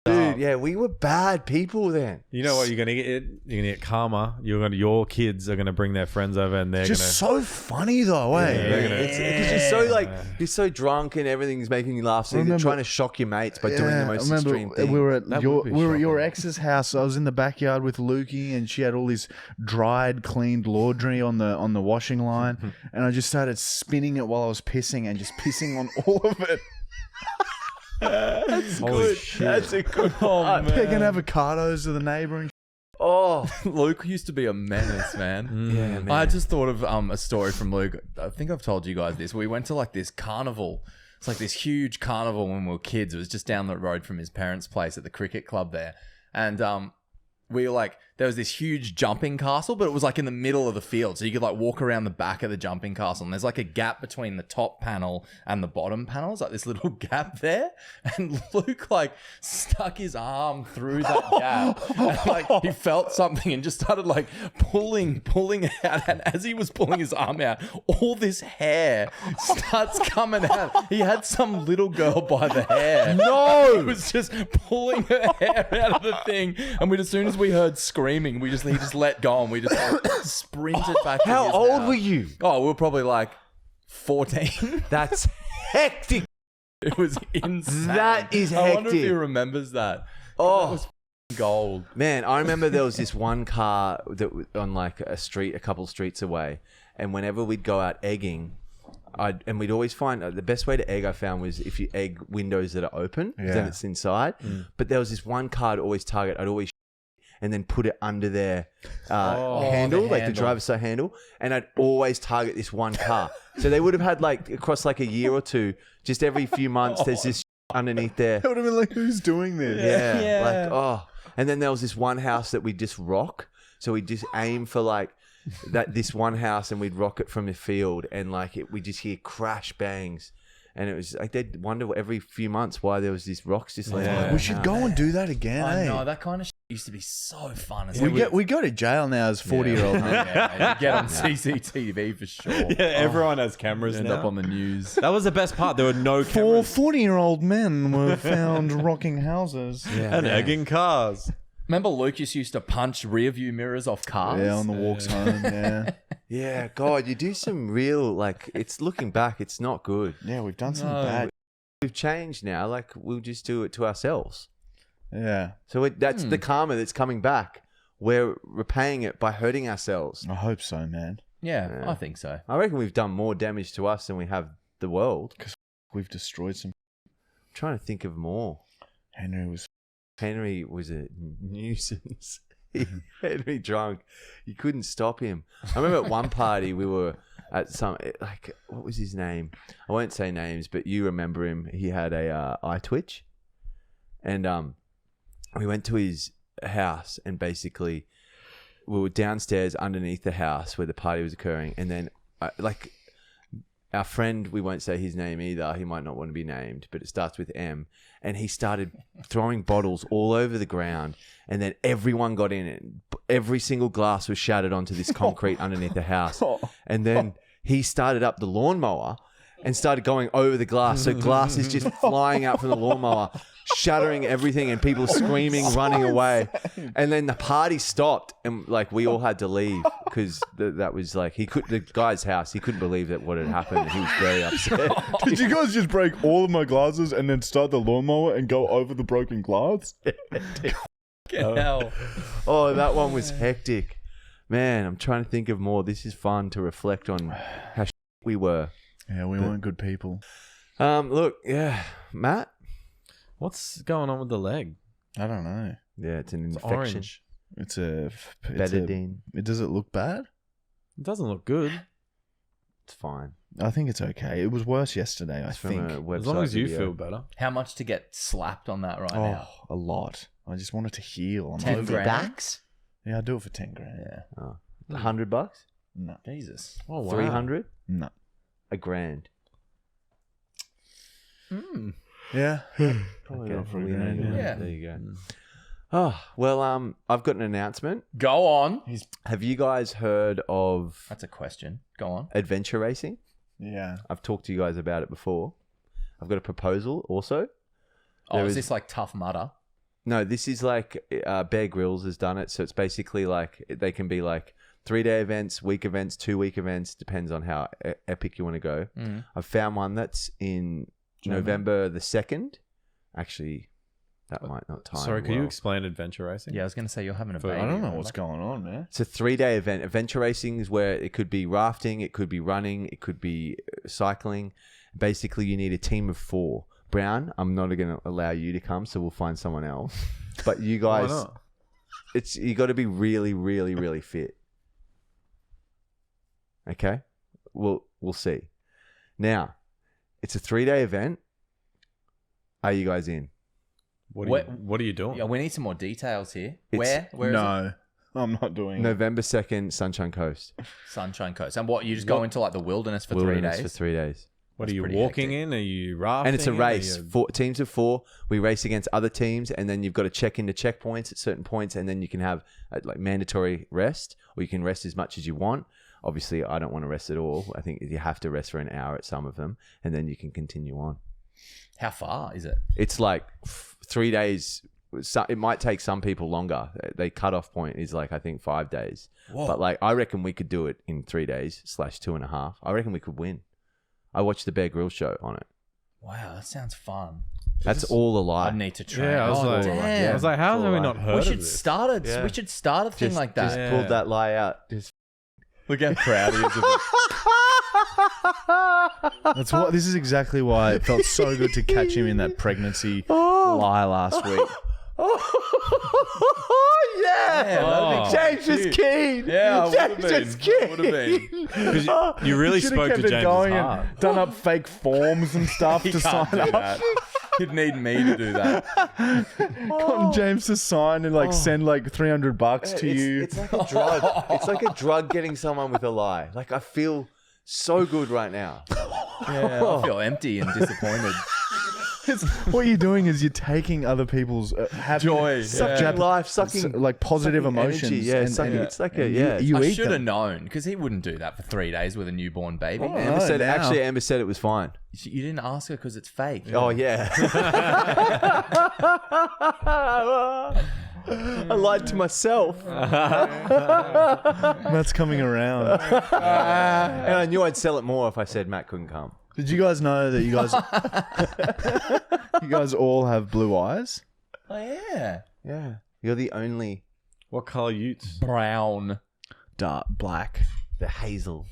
Dude, yeah, we were bad people then. You know what you're gonna get? You're gonna get karma. Your kids are gonna bring their friends over, and they're just so funny though, eh? they're gonna- It's because you're so like you're so drunk and everything's making you laugh. So you're Remember- trying to shock your mates by doing the most I remember extreme thing. we were at That your would be your shocking. ex's house. I was in the backyard with Lukey, and she had all this dried, cleaned laundry on the washing line, and I just started spinning it while I was pissing and just pissing on all of it. Holy shit. That's a good I'm pegging avocados to the neighbor and Oh, Luke used to be a menace, man. yeah, man. I just thought of a story from Luke. I think I've told you guys this. We went to like this carnival. It's like this huge carnival when we were kids. It was just down the road from his parents' place at the cricket club there. And we were like, there was this huge jumping castle, but it was like in the middle of the field. So you could like walk around the back of the jumping castle. And there's like a gap between the top panel and the bottom panel. It's like this little gap there. And Luke like stuck his arm through that gap. And like he felt something and just started like pulling it out. And as he was pulling his arm out, all this hair starts coming out. He had some little girl by the hair. No! He was just pulling her hair out of the thing. And as soon as we heard screaming, he just let go and we just like, sprinted back. to how his old house. were you? Oh, we were probably like 14. That's hectic. It was insane. That is I wonder if hectic. he remembers that. Oh, That was gold. man, I remember there was this one car that was on like a street, a couple streets away, and whenever we'd go out egging, and we'd always find the best way to egg I found was if you egg windows that are open, then Yeah. it's inside. But there was this one car I'd always target. I'd always and then put it under their handle, the like the handle. driver's side handle, and I'd always target this one car. So they would have had like across like a year or two, just every few months, there's this underneath there. it would have been like, who's doing this? Yeah, like oh. And then there was this one house that we just rock. So we just aim for like this one house, and we'd rock it from the field, and like we just hear crash bangs, and it was like they'd wonder every few months why there was these rocks just like We should go and do that again. I eh? know, that kind of shit used to be so fun. As We go to jail now as 40-year-old men. yeah, you get on CCTV for sure. Yeah, everyone has cameras End now. up on the news. That was the best part. There were no Four cameras 40-year-old men were found rocking houses. and egging cars. Remember Lucas used to punch rear view mirrors off cars? Yeah, on the walks home. Yeah, yeah, God, you do some real like it's looking back, it's not good. yeah, we've done some No. bad. We've changed now. Like we'll just do it to ourselves. Yeah, So that's the karma that's coming back. We're repaying it by hurting ourselves. I hope so, man. Yeah, I think so. I reckon we've done more damage to us than we have the world. We've destroyed some. I'm trying to think of more. Henry was. Henry was a nuisance. Henry drunk. You couldn't stop him. I remember at one party we were at some, like, what was his name? I won't say names, but you remember him. He had a eye twitch. And we went to his house, and basically we were downstairs underneath the house where the party was occurring. And then our friend, we won't say his name either. He might not want to be named, but it starts with M. And he started throwing bottles all over the ground. And then everyone got in it. Every single glass was shattered onto this concrete underneath the house. And then he started up the lawnmower and started going over the glass. So glass is just flying out from the lawnmower, shattering everything, and people screaming, running away. And then the party stopped, and like we all had to leave because that was like the guy's house. He couldn't believe that what had happened. He was very upset. Did you guys just break all of my glasses and then start the lawnmower and go over the broken glass? Hell. Oh, that one was hectic, man. I'm trying to think of more. This is fun to reflect on how we were. Yeah, we weren't good people. Look, yeah, Matt. What's going on with the leg? I don't know. Yeah, it's an It's infection. orange. It's a Betadine. Does it look bad? It doesn't look good. It's fine. I think it's okay. It was worse yesterday, I It's think. from a website As long as you video. feel better. How much to get slapped on that right Oh, now? a lot. I just want it to heal. I'm 10 over grand? it. Backs? Yeah, I'll do it for 10 grand. Yeah. $100? No. Jesus. Oh, wow. 300? No. $1,000. Yeah. Probably Okay, not for a yeah, grand. yeah. There you go. Oh, well, I've got an announcement. Go on. Have you guys heard of That's a question. Go on. adventure racing? Yeah. I've talked to you guys about it before. I've got a proposal also. Oh, There is is- this like Tough Mudder? No, this is like Bear Grylls has done it. So it's basically like they can be like 3-day events, week events, 2-week events. Depends on how epic you want to go. Mm. I've found one that's in November the 2nd. Actually, that might not time. Sorry, could you well. explain adventure racing? Yeah, I was going to say you're having a For- baby. I don't know remember? what's going on, man. It's a 3-day event. Adventure racing is where it could be rafting, it could be running, it could be cycling. Basically, you need a team of 4. Brown, I'm not going to allow you to come, so we'll find someone else. But you Why guys, not? you got to be really, really, really fit. Okay, we'll see. Now, it's a 3-day event. Are you guys in? What are you doing? Yeah, we need some more details here. It's- Where is it? No. I'm not doing it. November 2nd, Sunshine Coast. Sunshine Coast. And what, you just go into like the wilderness for Wilderness 3 for days? 3 days. What That's are you pretty walking hectic. in? Are you rafting? And it's a Are race. you- 4 teams of 4. We race against other teams, and then you've got to check into checkpoints at certain points, and then you can have like mandatory rest, or you can rest as much as you want. Obviously, I don't want to rest at all. I think you have to rest for an hour at some of them, and then you can continue on. How far is it? It's like 3 days. So it might take some people longer. The cutoff point is like, I think 5 days. Whoa. But like, I reckon we could do it in 3 days /2.5. I reckon we could win. I watched the Bear Grylls show on it. Wow, that sounds fun. That's all a lie. I need to try. Yeah, I was Oh, like, damn. I was like, how have we not heard we of should this? start a Yeah. we should start a thing Just- like that. Just Yeah. pulled that lie out. Just Look how proud he is of it. This is exactly why it felt so good to catch him in that pregnancy lie last week. Yeah, James was keen. Yeah, James was keen. Would have been. 'Cause you really Should've spoke kept to it James' going heart. and done up fake forms and stuff to sign do up. that. You'd need me to do that. Gotten James to sign and like send like $300 to you. It's like a drug. It's like a drug getting someone with a lie. Like, I feel so good right now. Yeah, I feel empty and disappointed. What you're doing is you're taking other people's Joy, Sucking yeah. life, sucking like positive sucking emotions. energy. Yeah, sucking, it's like a, yeah. You I eat should have them. known because he wouldn't do that for 3 days with a newborn baby. Oh. Amber said, now. actually, Amber said it was fine. You didn't ask her because it's fake. Oh, yeah. I lied to myself. That's coming around. And I knew I'd sell it more if I said Matt couldn't come. Did you guys know that you guys all have blue eyes? Oh, yeah. Yeah. You're the only, What color utes? Brown. Dark black. the hazel.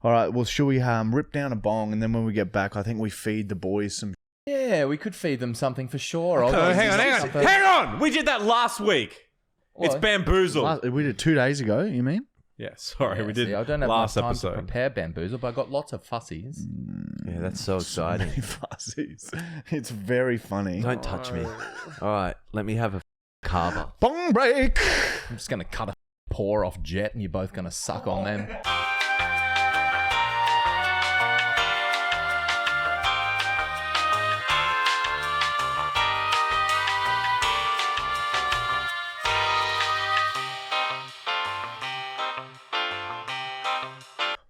All right. Well, should we rip down a bong and then when we get back, I think we feed the boys some. Yeah, we could feed them something for sure. Hang on. We did that last week. It's What? bamboozled. We did 2 days ago. You mean? Yeah, sorry, we did See, I don't have last much time episode. to prepare bamboozle, but I got lots of fussies. Yeah, that's so exciting. Fuzzies. It's very funny. Don't touch me. All right, let me have a carver. Bong break. I'm just going to cut a paw off Jet and you're both going to suck on them.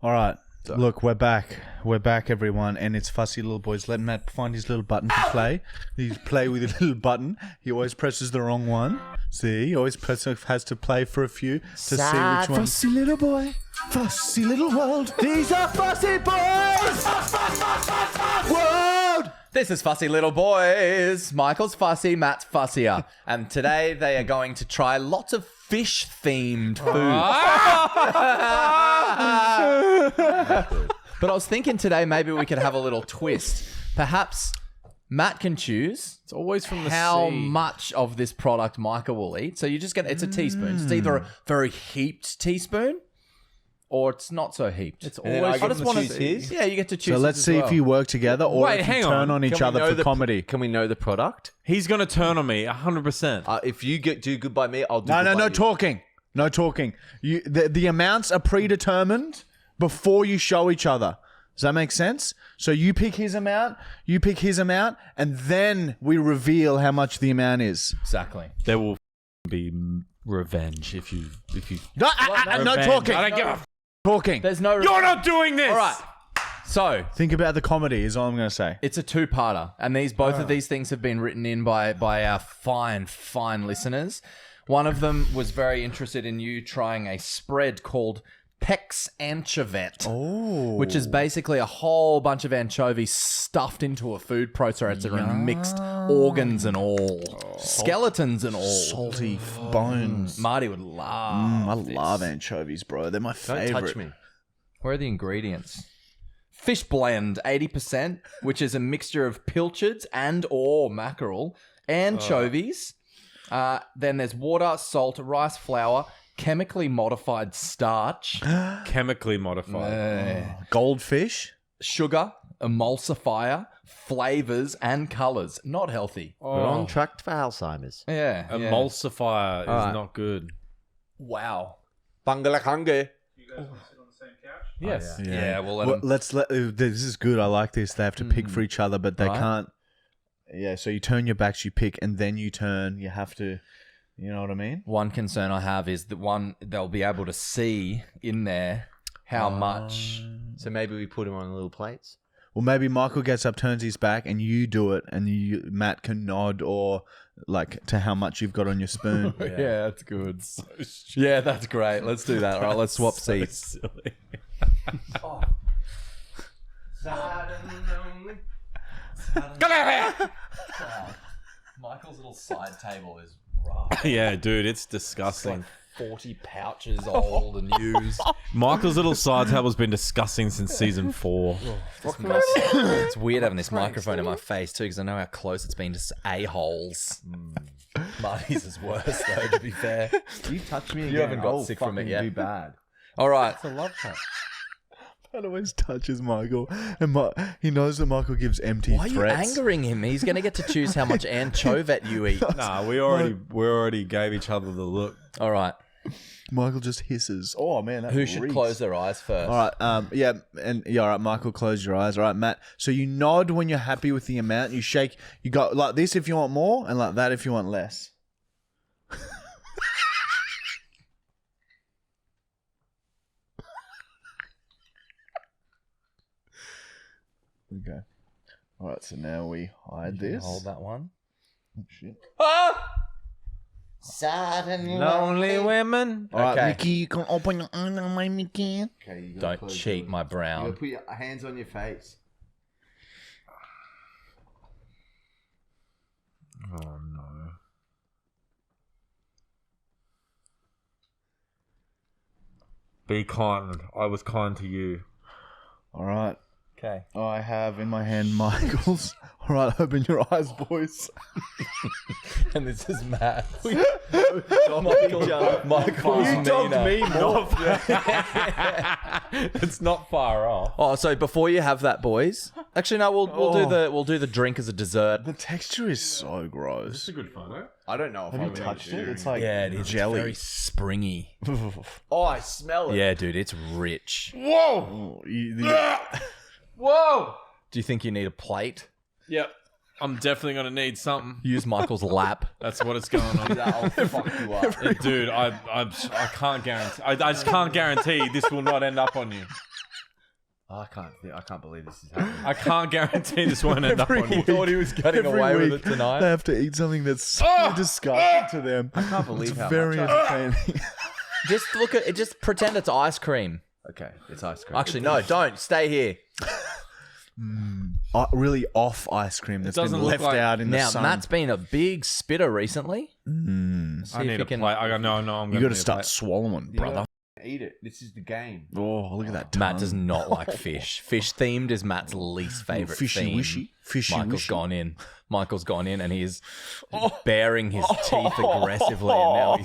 All right. Look, we're back. We're back, everyone, and it's Fussy Little Boys. Let Matt find his little button to play. He play with his little button. He always presses the wrong one. See, he always has to play for a few to see which one. Fussy little boy, fussy little world. These are fussy boys. World. This is Fussy Little Boys. Michael's fussy, Matt's fussier. And today they are going to try lots of fish-themed food. But I was thinking today maybe we could have a little twist. Perhaps Matt can choose It's always from the how sea. much of this product Michael will eat. So you just get, it's a teaspoon. It's either a very heaped teaspoon or it's not so heaped. It's then I get to choose his? Yeah, you get to choose So let's his see as well. if you work together or Wait, if you hang turn on. on each other for comedy. Can we know the product? He's going to turn on me 100%. If you do good by me, I'll do No, good by no you. talking. No talking. The amounts are predetermined before you show each other. Does that make sense? So you pick his amount, you pick his amount, and then we reveal how much the amount is. Exactly. There will be revenge if you. No, no Revenge. talking. I don't give a. Talking. There's no... You're not doing this. All right. So Think about the comedy is all I'm going to say. it's a two-parter, and both of these things have been written in by our fine listeners. One of them was very interested in you trying a spread called Pex Anchovette, which is basically a whole bunch of anchovies stuffed into a food processor and mixed, organs and all, skeletons and all. Salty bones. Marty would love. I love anchovies, bro. They're my Don't favorite. touch me. Where are the ingredients? Fish blend, 80%, which is a mixture of pilchards and or mackerel, anchovies. Then there's water, salt, rice flour, chemically modified starch, Chemically modified. Goldfish. sugar, emulsifier, flavors, and colors. Not healthy. We're on track for Alzheimer's. Yeah. Emulsifier is Alright. not good. Wow. Bangalakange. Yes. Yeah, we'll let Well, them. let's let. This is good. I like this. They have to pick for each other, but they Right. can't. Yeah. So you turn your backs, you pick, and then you turn. You have to. You know what I mean? One concern I have is that they'll be able to see in there how much. So maybe we put him on little plates. Well, maybe Michael gets up, turns his back, and you do it, and Matt can nod or like to how much you've got on your spoon. Yeah, that's good. Yeah, that's great. Let's do that. All right, let's swap seats. Silly. Michael's little side table is rough. Yeah, dude, it's disgusting. 40 pouches old and used. Michael's little side table's been disgusting since season 4. It's weird having this microphone in my face too, because I know how close it's been to a-holes. Marty's is worse though, to be fair. You touch me again. You haven't got sick from it yet. Be bad. All right. It's a love touch. Matt always touches Michael, and he knows that Michael gives empty Why are you threats. angering him? He's going to get to choose how much anchovette you eat. Nah, we already gave each other the look. All right. Michael just hisses. Oh man, that Who should reeks. close their eyes first? All right, all right, Michael, close your eyes. All right, Matt. So you nod when you're happy with the amount. You shake. You go like this if you want more, and like that if you want less. Okay. All right. So now we hide this. Hold that one. Oh, shit. Lonely women. All right, Okay. Mickey, you can open your eyes on my Mickey. Okay, you Don't cheat my You brown. gotta put your hands on your face. Oh no. Be kind. I was kind to you. All right. Okay. I have in my hand Michael's. All right, open your eyes, boys. And this is Matt. Michael's Michael's Nina. more. It's not far off. Oh, so before you have that, boys. Actually, no. We'll do the drink as a dessert. The texture is so gross. a good photo. I don't know if Have I you touched it? It's like Yeah, it is. jelly. It's very springy. Oh, I smell it. Yeah, dude, it's rich. Whoa! Whoa! Do you think you need a plate? Yep. I'm definitely gonna need something. Use Michael's lap. That's what it's going on. That'll fuck you up. Dude, I can't guarantee. I just can't guarantee this will not end up on you. I can't believe this is happening. I can't guarantee this won't end up on you. Thought he was getting Every away with week, it tonight. They have to eat something that's so disgusting to them. I can't believe it's how very much I- entertaining. Just look at it. Just pretend it's ice cream. Okay, it's ice cream. Actually, no, don't. Stay here. Really off ice cream that's been doesn't look left like- out in the Now, sun. Matt's been a big spitter recently. I See need if to he can. play. I know. I'm You going got to start swallowing, brother. Eat it. This is the game. Oh, look at that tongue. Matt does not like fish. Fish themed is Matt's least favorite Fishy theme. wishy. Fishy Michael's wishy. gone in. Michael's gone in, and he is baring his teeth aggressively, and now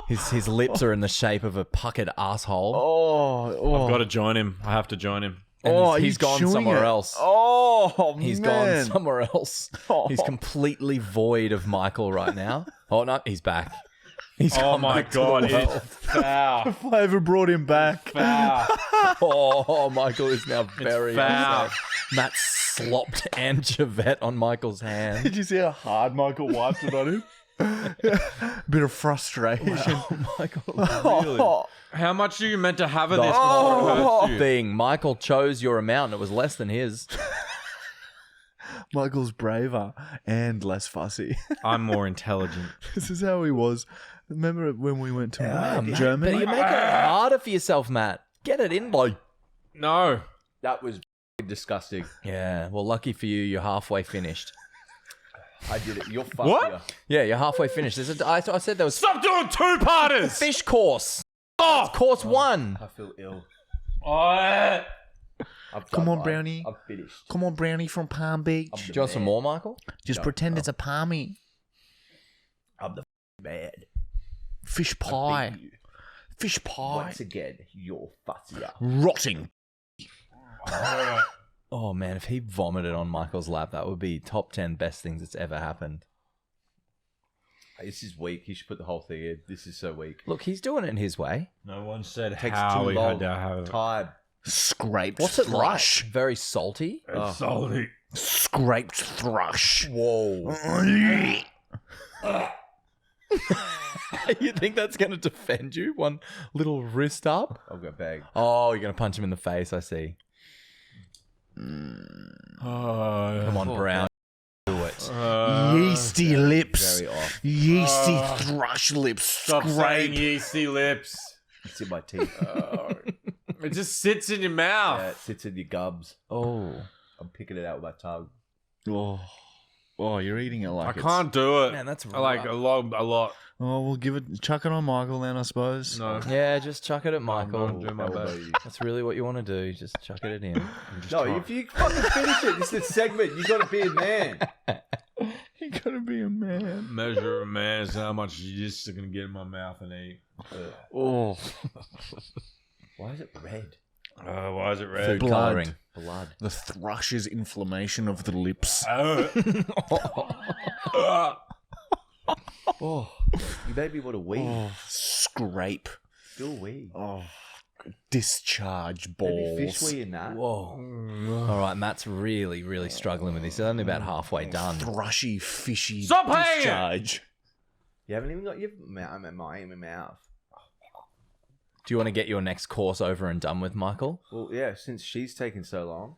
his lips are in the shape of a puckered asshole. Oh, I've got to join him. I have to join him. And he's he's gone chewing somewhere it. else. Oh, He's man. gone somewhere else. He's completely void of Michael right now. Oh no, he's back. He's Oh come my back to the god, world. it's foul. Flavor brought him back. Foul. Oh, Michael is now very foul. upset. Matt slopped Angevette on Michael's hand. Did you see how hard Michael wiped it on him? Bit of frustration. Michael, Oh, How much are you meant to have of this before it hurts you? thing. Michael chose your amount, and it was less than his. Michael's braver and less fussy. I'm more intelligent. This is how he was. Remember when we went to But Germany? you're making it harder for yourself, Matt. Get it in, boy. No. That was disgusting. Yeah. Well, lucky for you, you're halfway finished. I did it. You're fucked. What? Here. Yeah, you're halfway finished. I said there was Stop doing two-parters! fish course. Oh! Course 1. I feel ill. Oh. Come on, Brownie. I'm finished. Come on, Brownie from Palm Beach. Do you want some more, Michael? Just pretend it's a palmy. I'm the man. Fish pie. Fish pie. Once again, you're fussier. Rotting. Oh man, if he vomited on Michael's lap, that would be top 10 best things that's ever happened. This is weak. You should put the whole thing in. This is so weak. Look, he's doing it in his way. No one said Takes how too we long. had to have it. Time. Scraped What's it thrush. like? Very salty. It's salty. Scraped thrush. Whoa. You think that's going to defend you? One little wrist up? I'll go bag. Oh, you're going to punch him in the face, I see. Oh, Come on, Brown. Do it. Yeasty lips. Very off. Yeasty thrush lips. Stop saying Scrape. yeasty lips. It's in my teeth. It just sits in your mouth. Yeah, it sits in your gums. Oh. I'm picking it out with my tongue. Oh, you're eating it like I can't do it. Man, that's I like a lot. Oh, we'll give it. Chuck it on Michael then, I suppose. No. Yeah, just chuck it at Michael. I'm doing my best. That's really what you want to do. Just chuck it at him. No, if you fucking finish it, this is a segment. You got to be a man. You gotta be a man. Measure of a man is how much you just are gonna get in my mouth and eat. Oh, Why is it red? Why is it red? Food Blood. colouring. Blood. the thrush's inflammation of the lips. Oh, you made me want to wee. Oh, scrape. Still wee. Oh, discharge Maybe balls. fish wee in that. Whoa. All right, Matt's really, really struggling with this. He's only about halfway done. Thrushy, fishy Stop paying it! discharge. You haven't even got your mouth in my mouth. Do you want to get your next course over and done with, Michael? Well, yeah, since she's taken so long.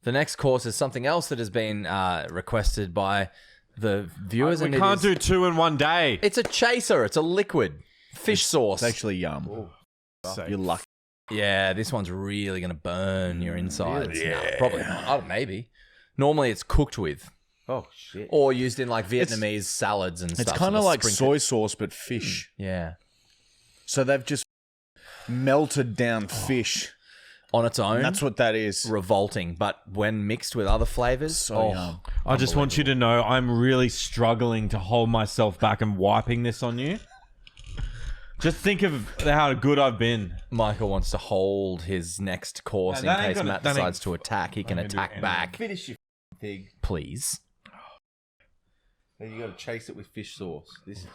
The next course is something else that has been requested by the viewers. We and can't do 2 in one day. It's a chaser. It's a liquid fish sauce. It's actually yum. You're lucky. Yeah, this one's really going to burn your insides. Really? No, probably not. Oh, maybe. Normally it's cooked with Oh, shit. or used in like Vietnamese salads and stuff. It's kind so of they like sprinkle- soy sauce, but fish. Yeah. So they've just melted down fish. On its own. And that's what that is. revolting, but when mixed with other flavors, So yum. I just want you to know I'm really struggling to hold myself back and wiping this on you. Just think of how good I've been. Michael wants to hold his next course No, that in ain't case gonna- Matt that ain't- decides to attack. He can gonna do attack anything. back, Finish your thing. please. Then you got to chase it with fish sauce. This is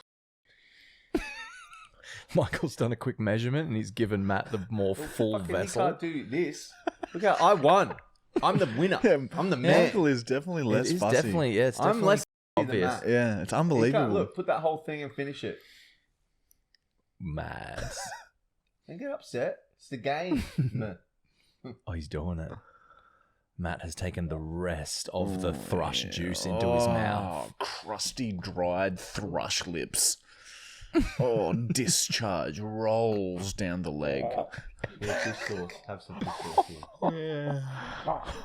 Michael's done a quick measurement and he's given Matt the more full fucking, vessel. You can't do this. Look how I won. I'm the winner. I'm the man. Michael is definitely less It is fussy. definitely, yeah, it's I'm definitely less obvious. than Matt. Yeah, it's You can't, unbelievable. look, put that whole thing and finish it. Mad. Don't get upset. It's the game. Oh, he's doing it. Matt has taken the rest of the thrush juice into his mouth. Oh, crusty, dried thrush lips. Oh, discharge rolls down the leg. Yeah, fish sauce. Have some fish sauce here.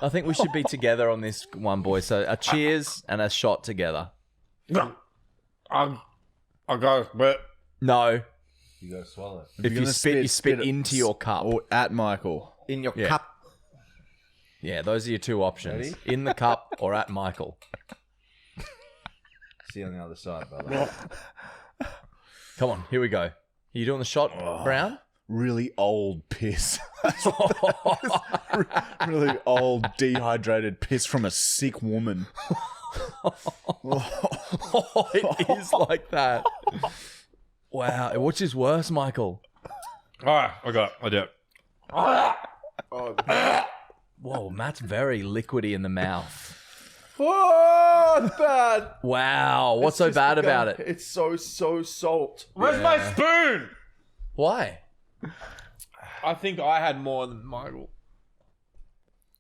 I think we should be together on this one, boy. So a cheers and a shot together. I'll go, but No. You gotta swallow it. If you gonna spit, you spit into your cup. Or at Michael. In your Yeah. cup. Yeah, those are your two options. Ready? In the cup or at Michael. See you on the other side, brother. Come on, here we go. You doing the shot, Brown? Really old piss. Really old, dehydrated piss from a sick woman. It is like that. Wow. Which is worse, Michael? all right, I got it. I do it. Whoa, Matt's very liquidy in the mouth. Oh, it's bad. Wow. What's so bad about it? It's so salt. Where's my spoon? Why? I think I had more than Michael.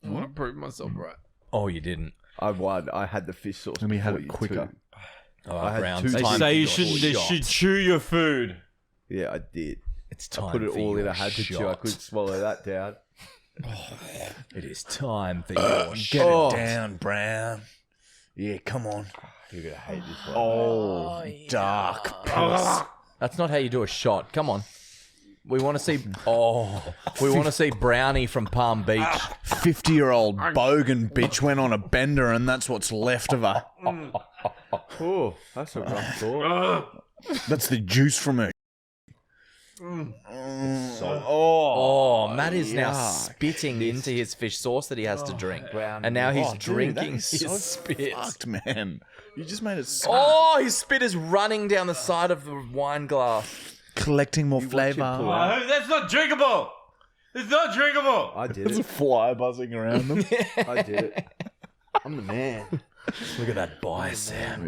I want to prove myself right. Oh, you didn't. I won. I had the fish sauce. And we had before it you quicker. too. Oh, I had Brown. two They Time say you for your shouldn't. They shot. should chew your food. Yeah, I did. It's time I put it for all in. your I had to chew. I shot. couldn't swallow that down. It is time for your Get shot. it down, Brown. Yeah, come on. You're gonna hate this one. Oh, dark piss. That's not how you do a shot. Come on. We want to see. Oh, we want to see Brownie from Palm Beach. 50-year-old bogan bitch went on a bender and that's what's left of her. Oh, that's a rough thought. That's the juice from her. Oh, Matt is now spitting into his fish sauce that he has to drink, Brown. and now he's Oh, dude, drinking that is his so spit. fucked, man. You just made it so Oh, his spit is running down the side of the wine glass. collecting more pull flavour. out. That's not drinkable. It's not drinkable. I did There's a it. fly buzzing around them. I did it. I'm the man. Look at that bicep.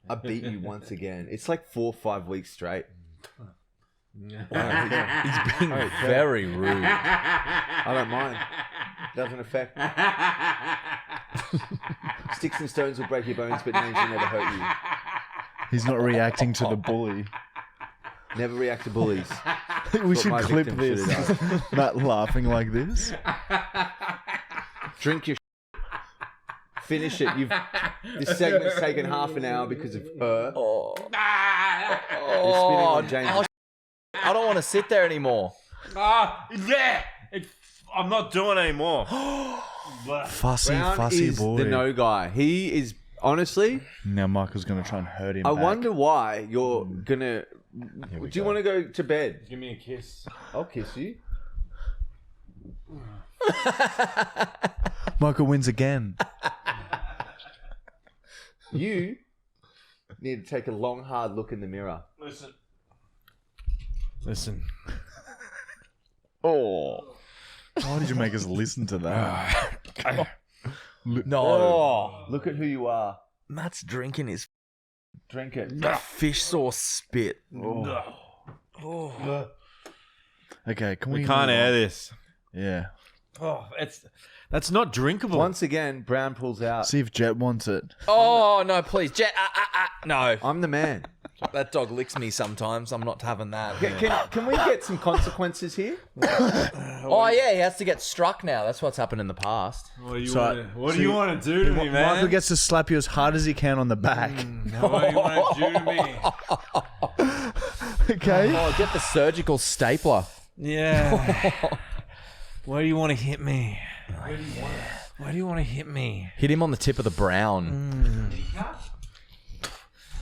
I beat you once again. It's like 4 or 5 weeks straight. He's being very rude. I don't mind. Doesn't affect. Sticks and stones will break your bones, but names will never hurt you. He's not reacting to the bully. Never react to bullies. We should my clip victim should this. have Matt laughing like this. Drink your finish it. This segment's taken half an hour because of her. Oh, You're spitting on James. I don't want to sit there anymore. Yeah. I'm not doing it anymore. Fussy, Brown fussy is boy. the no guy. He is honestly. Now Michael's going to try and hurt him I back. wonder why you're gonna. Do you want to go to bed? Give me a kiss. I'll kiss you. Michael wins again. You need to take a long, hard look in the mirror. Listen. Oh. Why did you make us listen to that? No. Look at who you are. Matt's drinking his Drink it. fish sauce spit. Okay, can we... We can't air this. Yeah. Oh, that's not drinkable. Once again, Brown pulls out. See if Jet wants it. Oh, no, please. Jet, no. I'm the man. That dog licks me sometimes. I'm not having that. Can we get some consequences here? Oh, yeah, he has to get struck now. That's what's happened in the past. What do you So- want to do to me, man? Michael gets to slap you as hard as he can on the back. What do you want to do to me? Okay? Oh, get the surgical stapler. Yeah. Where do you want to hit me? Where do you want to hit me? Hit him on the tip of the brown.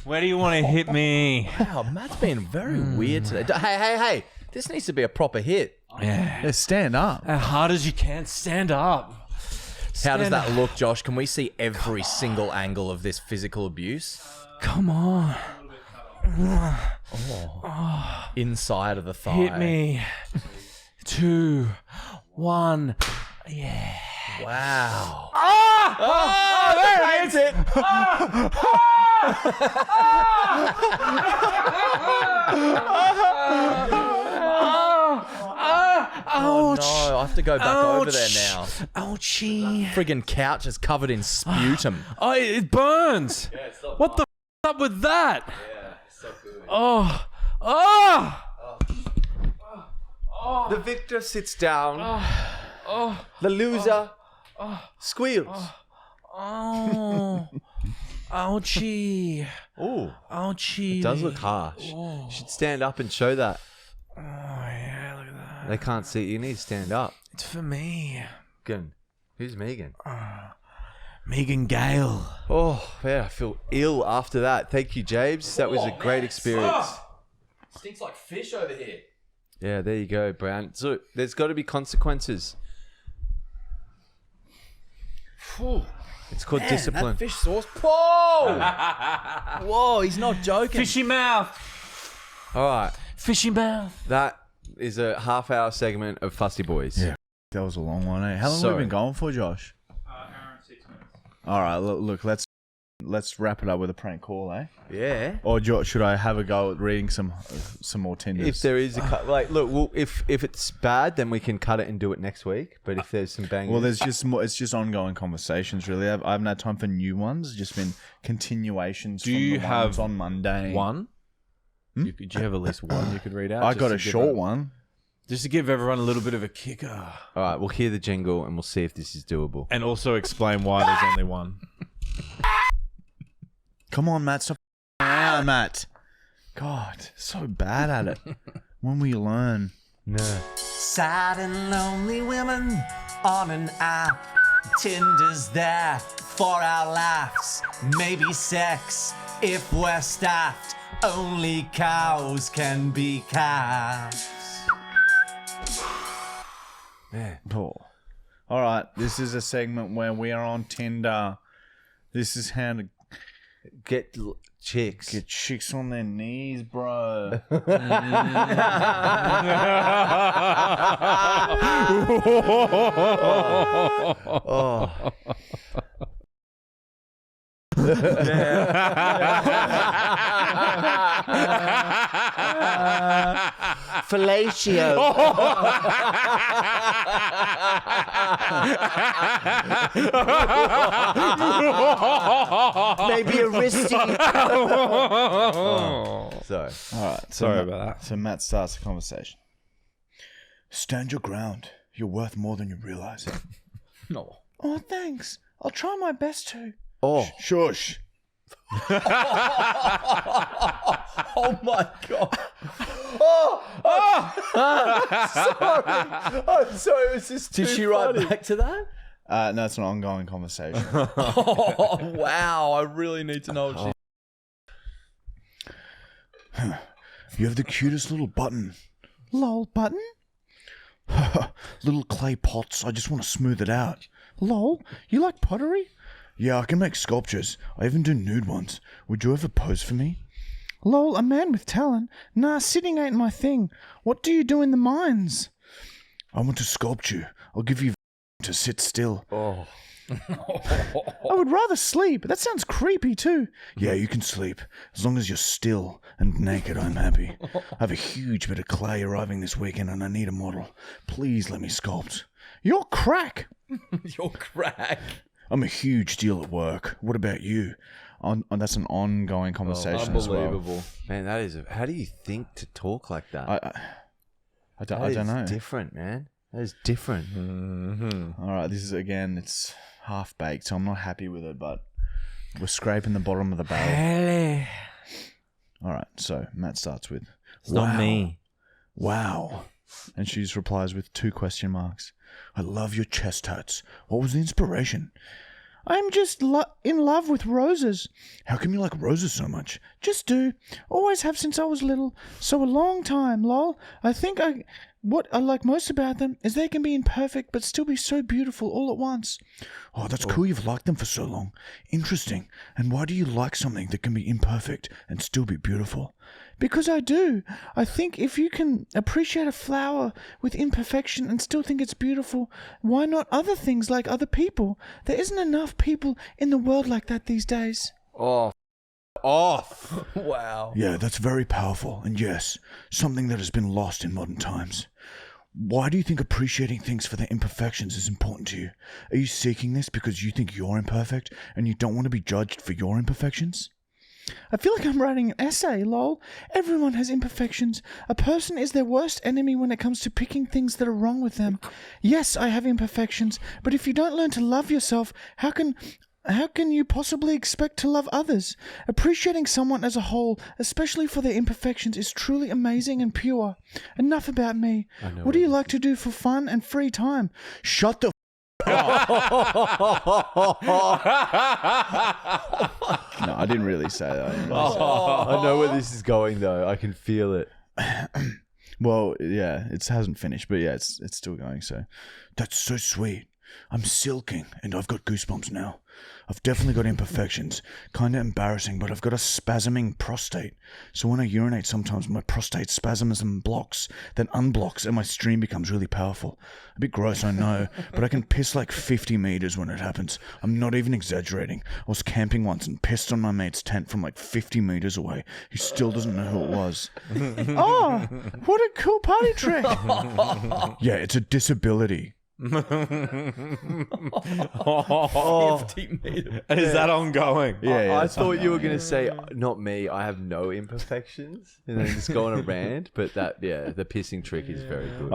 Where do you want to hit me? Wow, Matt's been very weird today. Hey. This needs to be a proper hit. Yeah. Yeah, stand up. As hard as you can. Stand up. How does Stand that look, Josh? Can we see every single angle of this physical abuse? Come on. Inside of the thigh. Hit me. 2, 1. Wow. Oh, there it is. Oh no, I have to go back over there now. Ouchie. Friggin' couch is covered in sputum. Oh, it burns. Yeah, it's not what the up with that? Yeah, it's so good. Oh. The victor sits down. The loser squeals. Oh. Ouchie. Ooh, Ouchie. it does look harsh. You should stand up and show that. Oh, yeah, look at that. They can't see. You need to stand up. It's for me. Megan. Who's Megan? Megan Gale. Oh, yeah, I feel ill after that. Thank you, James. That was a great experience. Stinks like fish over here. Yeah, there you go, Brown. So there's got to be consequences. Whew. It's called Man, discipline. that fish sauce. Whoa! Whoa, he's not joking. Fishy mouth. All right, Fishy mouth. that is a half-hour segment of Fussy Boys. Yeah. That was a long one, eh? How long have Sorry. we been going for, Josh? Hour and 6 minutes. All right, look, let's wrap it up with a prank call, eh? Yeah. Or should I have a go at reading some more Tinders? If there is a cut, like, look, well, if it's bad, then we can cut it and do it next week. But if there's some bangers, well, there's just more. It's just ongoing conversations, really. I haven't had time for new ones. It's just been continuations. Do from you the have ones on Monday? One? Do you have at least one you could read out? I just got to a give short one. Just to give everyone a little bit of a kicker. all right, we'll hear the jingle and we'll see if this is doable. And also explain why there's only one. Come on, Matt. Stop around, Matt. God, so bad at it. When will you learn? No. Sad and lonely women on an app. Tinder's there for our laughs. Maybe sex if we're staffed. Only cows can be calves. Man. Oh. All right, this is a segment where we are on Tinder. This is how to Get chicks. get chicks on their knees, bro. Oh. Fellatio. Maybe a wristy. Sorry. All right, Sorry about that. So Matt starts the conversation. Stand your ground. You're worth more than you realize. No. Oh, thanks. I'll try my best to. Oh. Shush. Oh my god. I'm sorry, it was just Did she write back to that? No, it's an ongoing conversation. Oh wow, I really need to know what she. You have the cutest little button. Lol, button? Little clay pots. I just want to smooth it out. Lol, you like pottery? Yeah, I can make sculptures. I even do nude ones. Would you ever pose for me? Lol, a man with talent? Nah, sitting ain't my thing. What do you do in the mines? I want to sculpt you. I'll give you to sit still. Oh. I would rather sleep. That sounds creepy too. Yeah, you can sleep. As long as you're still and naked, I'm happy. I have a huge bit of clay arriving this weekend and I need a model. Please let me sculpt. You're crack. You're crack. I'm a huge deal at work. What about you? That's an ongoing conversation as well. Unbelievable. Man, that is... How do you think to talk like that? I don't know. Different, man. That is different. All right, this is, again, it's half-baked, so I'm not happy with it, but we're scraping the bottom of the barrel. All right, so Matt starts with, It's not me. Wow. And she just replies with 2 question marks. I love your chest tats. What was the inspiration? I'm just in love with roses. How come you like roses so much? Just do. Always have since I was little. So a long time, lol. I think what I like most about them is they can be imperfect but still be so beautiful all at once. Oh, that's cool you've liked them for so long. Interesting. And why do you like something that can be imperfect and still be beautiful? Because I do. I think if you can appreciate a flower with imperfection and still think it's beautiful, why not other things like other people? There isn't enough people in the world like that these days. Oh. Off. Wow. Yeah, that's very powerful. And yes, something that has been lost in modern times. Why do you think appreciating things for their imperfections is important to you? Are you seeking this because you think you're imperfect and you don't want to be judged for your imperfections? I feel like I'm writing an essay, lol. Everyone has imperfections. A person is their worst enemy when it comes to picking things that are wrong with them. Yes, I have imperfections, but if you don't learn to love yourself, how can you possibly expect to love others? Appreciating someone as a whole, especially for their imperfections, is truly amazing and pure. Enough about me. What do you like to do for fun and free time? Shut the No, I didn't really say that. I know where this is going, though. I can feel it. Well, yeah, it hasn't finished, but yeah, it's still going. So that's so sweet. I'm silking, and I've got goosebumps now. I've definitely got imperfections. Kind of embarrassing, but I've got a spasming prostate. So when I urinate, sometimes my prostate spasms and blocks, then unblocks, and my stream becomes really powerful. A bit gross, I know, but I can piss like 50 meters when it happens. I'm not even exaggerating. I was camping once and pissed on my mate's tent from like 50 meters away. He still doesn't know who it was. Oh, what a cool party trick. Yeah, it's a disability. 50 meters. Is that ongoing? I thought you were going to say, not me, I have no imperfections, and then just go on a rant. But that, the pissing trick is very good.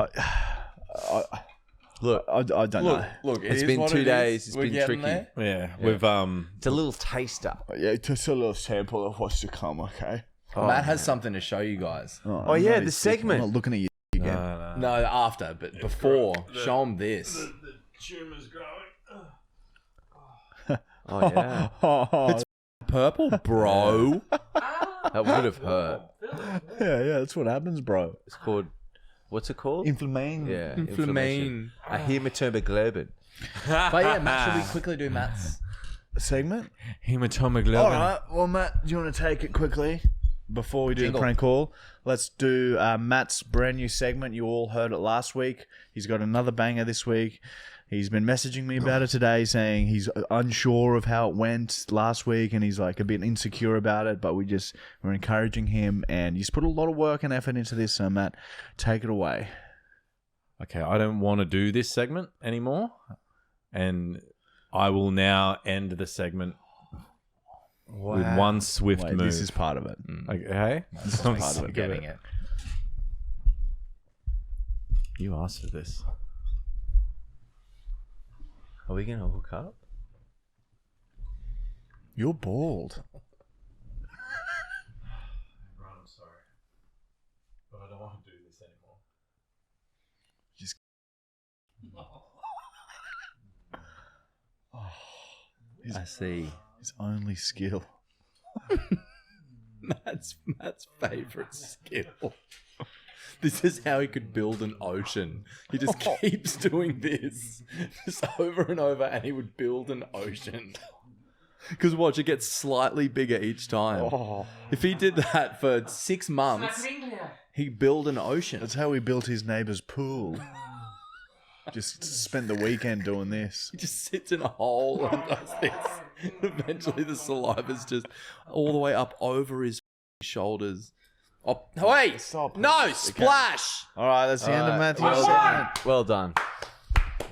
Look, I don't know. Look, it's been 2 days. It's been tricky. There. Yeah, we've It's a little taster. Yeah, just a little sample of what's to come, okay? Matt has something to show you guys. Oh yeah, the I'm segment. not looking at you again. No, after, but before, show him this. The tumor's growing. Oh yeah, It's purple, bro. that would have hurt. Yeah, that's what happens, bro. It's called. What's it called? Inflammation. Yeah, Inflammation. A hematoma. But yeah, Matt, should we quickly do Matt's? Segment? Hematoma. All right. Well, Matt, do you want to take it quickly before we do the prank call? Let's do Matt's brand new segment. You all heard it last week. He's got another banger this week. He's been messaging me about it today, saying he's unsure of how it went last week, and he's like a bit insecure about it. But we're encouraging him, and he's put a lot of work and effort into this. So Matt, take it away. Okay, I don't want to do this segment anymore, and I will now end the segment with one swift move. This is part of it. Okay, This is part of it. Getting it. You asked for this. Are we gonna hook up? You're bald. Ron, I'm sorry, but I don't want to do this anymore. Just. I see. His only skill. Matt's favorite skill. This is how he could build an ocean. He just keeps doing this just over and over, and he would build an ocean. Because watch, it gets slightly bigger each time. If he did that for 6 months, he'd build an ocean. That's how he built his neighbour's pool. Just spent the weekend doing this. He just sits in a hole and does this. Eventually the saliva's just all the way up over his shoulders. Oh, wait! Stop. No! Splash! All right, that's the end of Matthew's Well segment. done. Well done.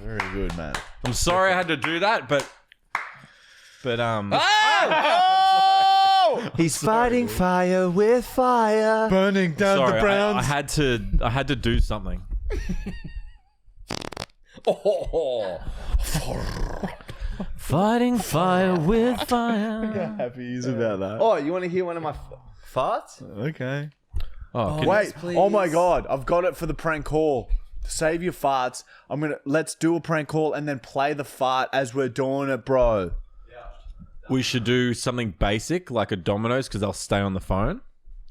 Very good, man. I'm sorry I had to do that, but Oh! He's fighting fire with fire. Burning down sorry, the Browns. I had to do something. Oh. Fighting fire with fire. Happy he's about that. Oh, you want to hear one of my farts? Okay. Oh, can Wait. please. Oh my God. I've got it for the prank call. Save your farts. Let's do a prank call and then play the fart as we're doing it, bro. we should do something basic like a Domino's because they'll stay on the phone.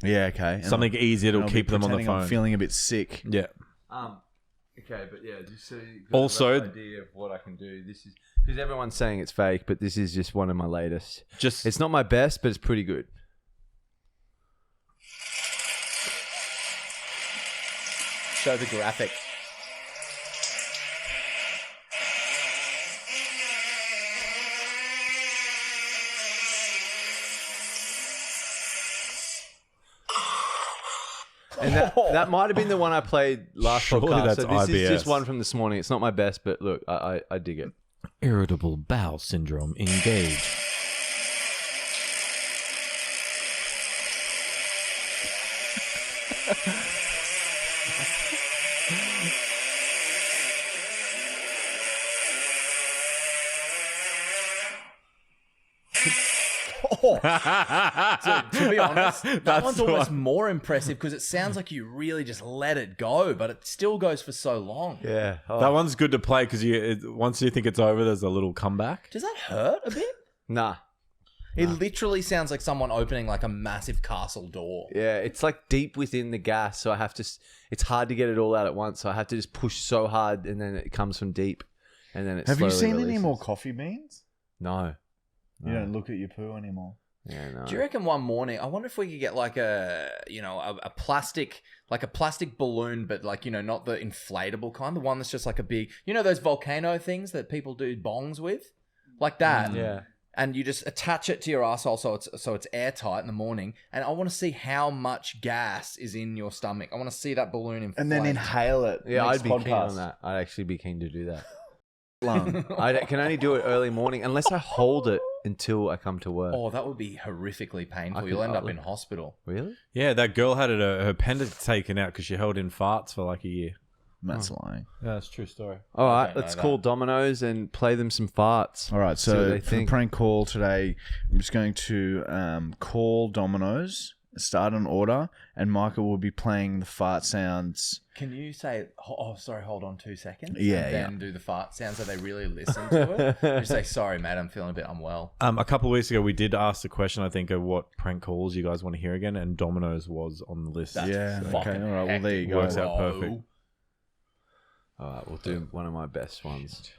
Yeah, okay. And Something easy I'll that'll be keep them on the pretending I'm phone. feeling a bit sick. Yeah. Okay, but yeah, just so you got Also- a rough idea of what I can do. This is because everyone's saying it's fake, but this is just one of my latest. Just It's not my best, but it's pretty good. Show the graphic. And that might have been the one I played last Surely podcast. that's So this is just IBS. one from this morning. It's not my best, but look, I dig it. Irritable bowel syndrome engaged. To be honest, that That's one's the almost one. more impressive because it sounds like you really just let it go, but it still goes for so long. Yeah. Oh. That one's good to play because once you think it's over, there's a little comeback. Does that hurt a bit? Nah. It literally sounds like someone opening like a massive castle door. Yeah, it's like deep within the gas, so I have to. It's hard to get it all out at once, so I have to just push so hard, and then it comes from deep, and then it. Have you slowly seen any releases. more coffee beans? No. You don't look at your poo anymore. Yeah, no. Do you reckon one morning? I wonder if we could get like a plastic balloon, but like not the inflatable kind, the one that's just like a big, those volcano things that people do bongs with, like that. Yeah. And you just attach it to your asshole so it's airtight in the morning. And I want to see how much gas is in your stomach. I want to see that balloon inflate. And then inhale it. Yeah, next I'd be keen podcast. on that. I'd actually be keen to do that. Lung. I can only do it early morning unless I hold it until I come to work. Oh, that would be horrifically painful. I You'll could- end up I'll- in hospital. Really? Yeah, that girl had her appendix taken out because she held in farts for like a year. That's lying. Yeah, that's a true story. All I right, don't know let's that. call Domino's and play them some farts. All right, See what so they for the think. prank call today, I'm just going to call Domino's, start an order, and Michael will be playing the fart sounds. Can you say, sorry, hold on 2 seconds? Yeah, and then do the fart sound so they really listen to it? Just say, sorry, mate, I'm feeling a bit unwell. A couple of weeks ago, we did ask the question, I think, of what prank calls you guys want to hear again, and Domino's was on the list. That's Yeah, okay, fucking all right, well, there you hectic. go. Works out Whoa. perfect. All right, we'll do one of my best ones.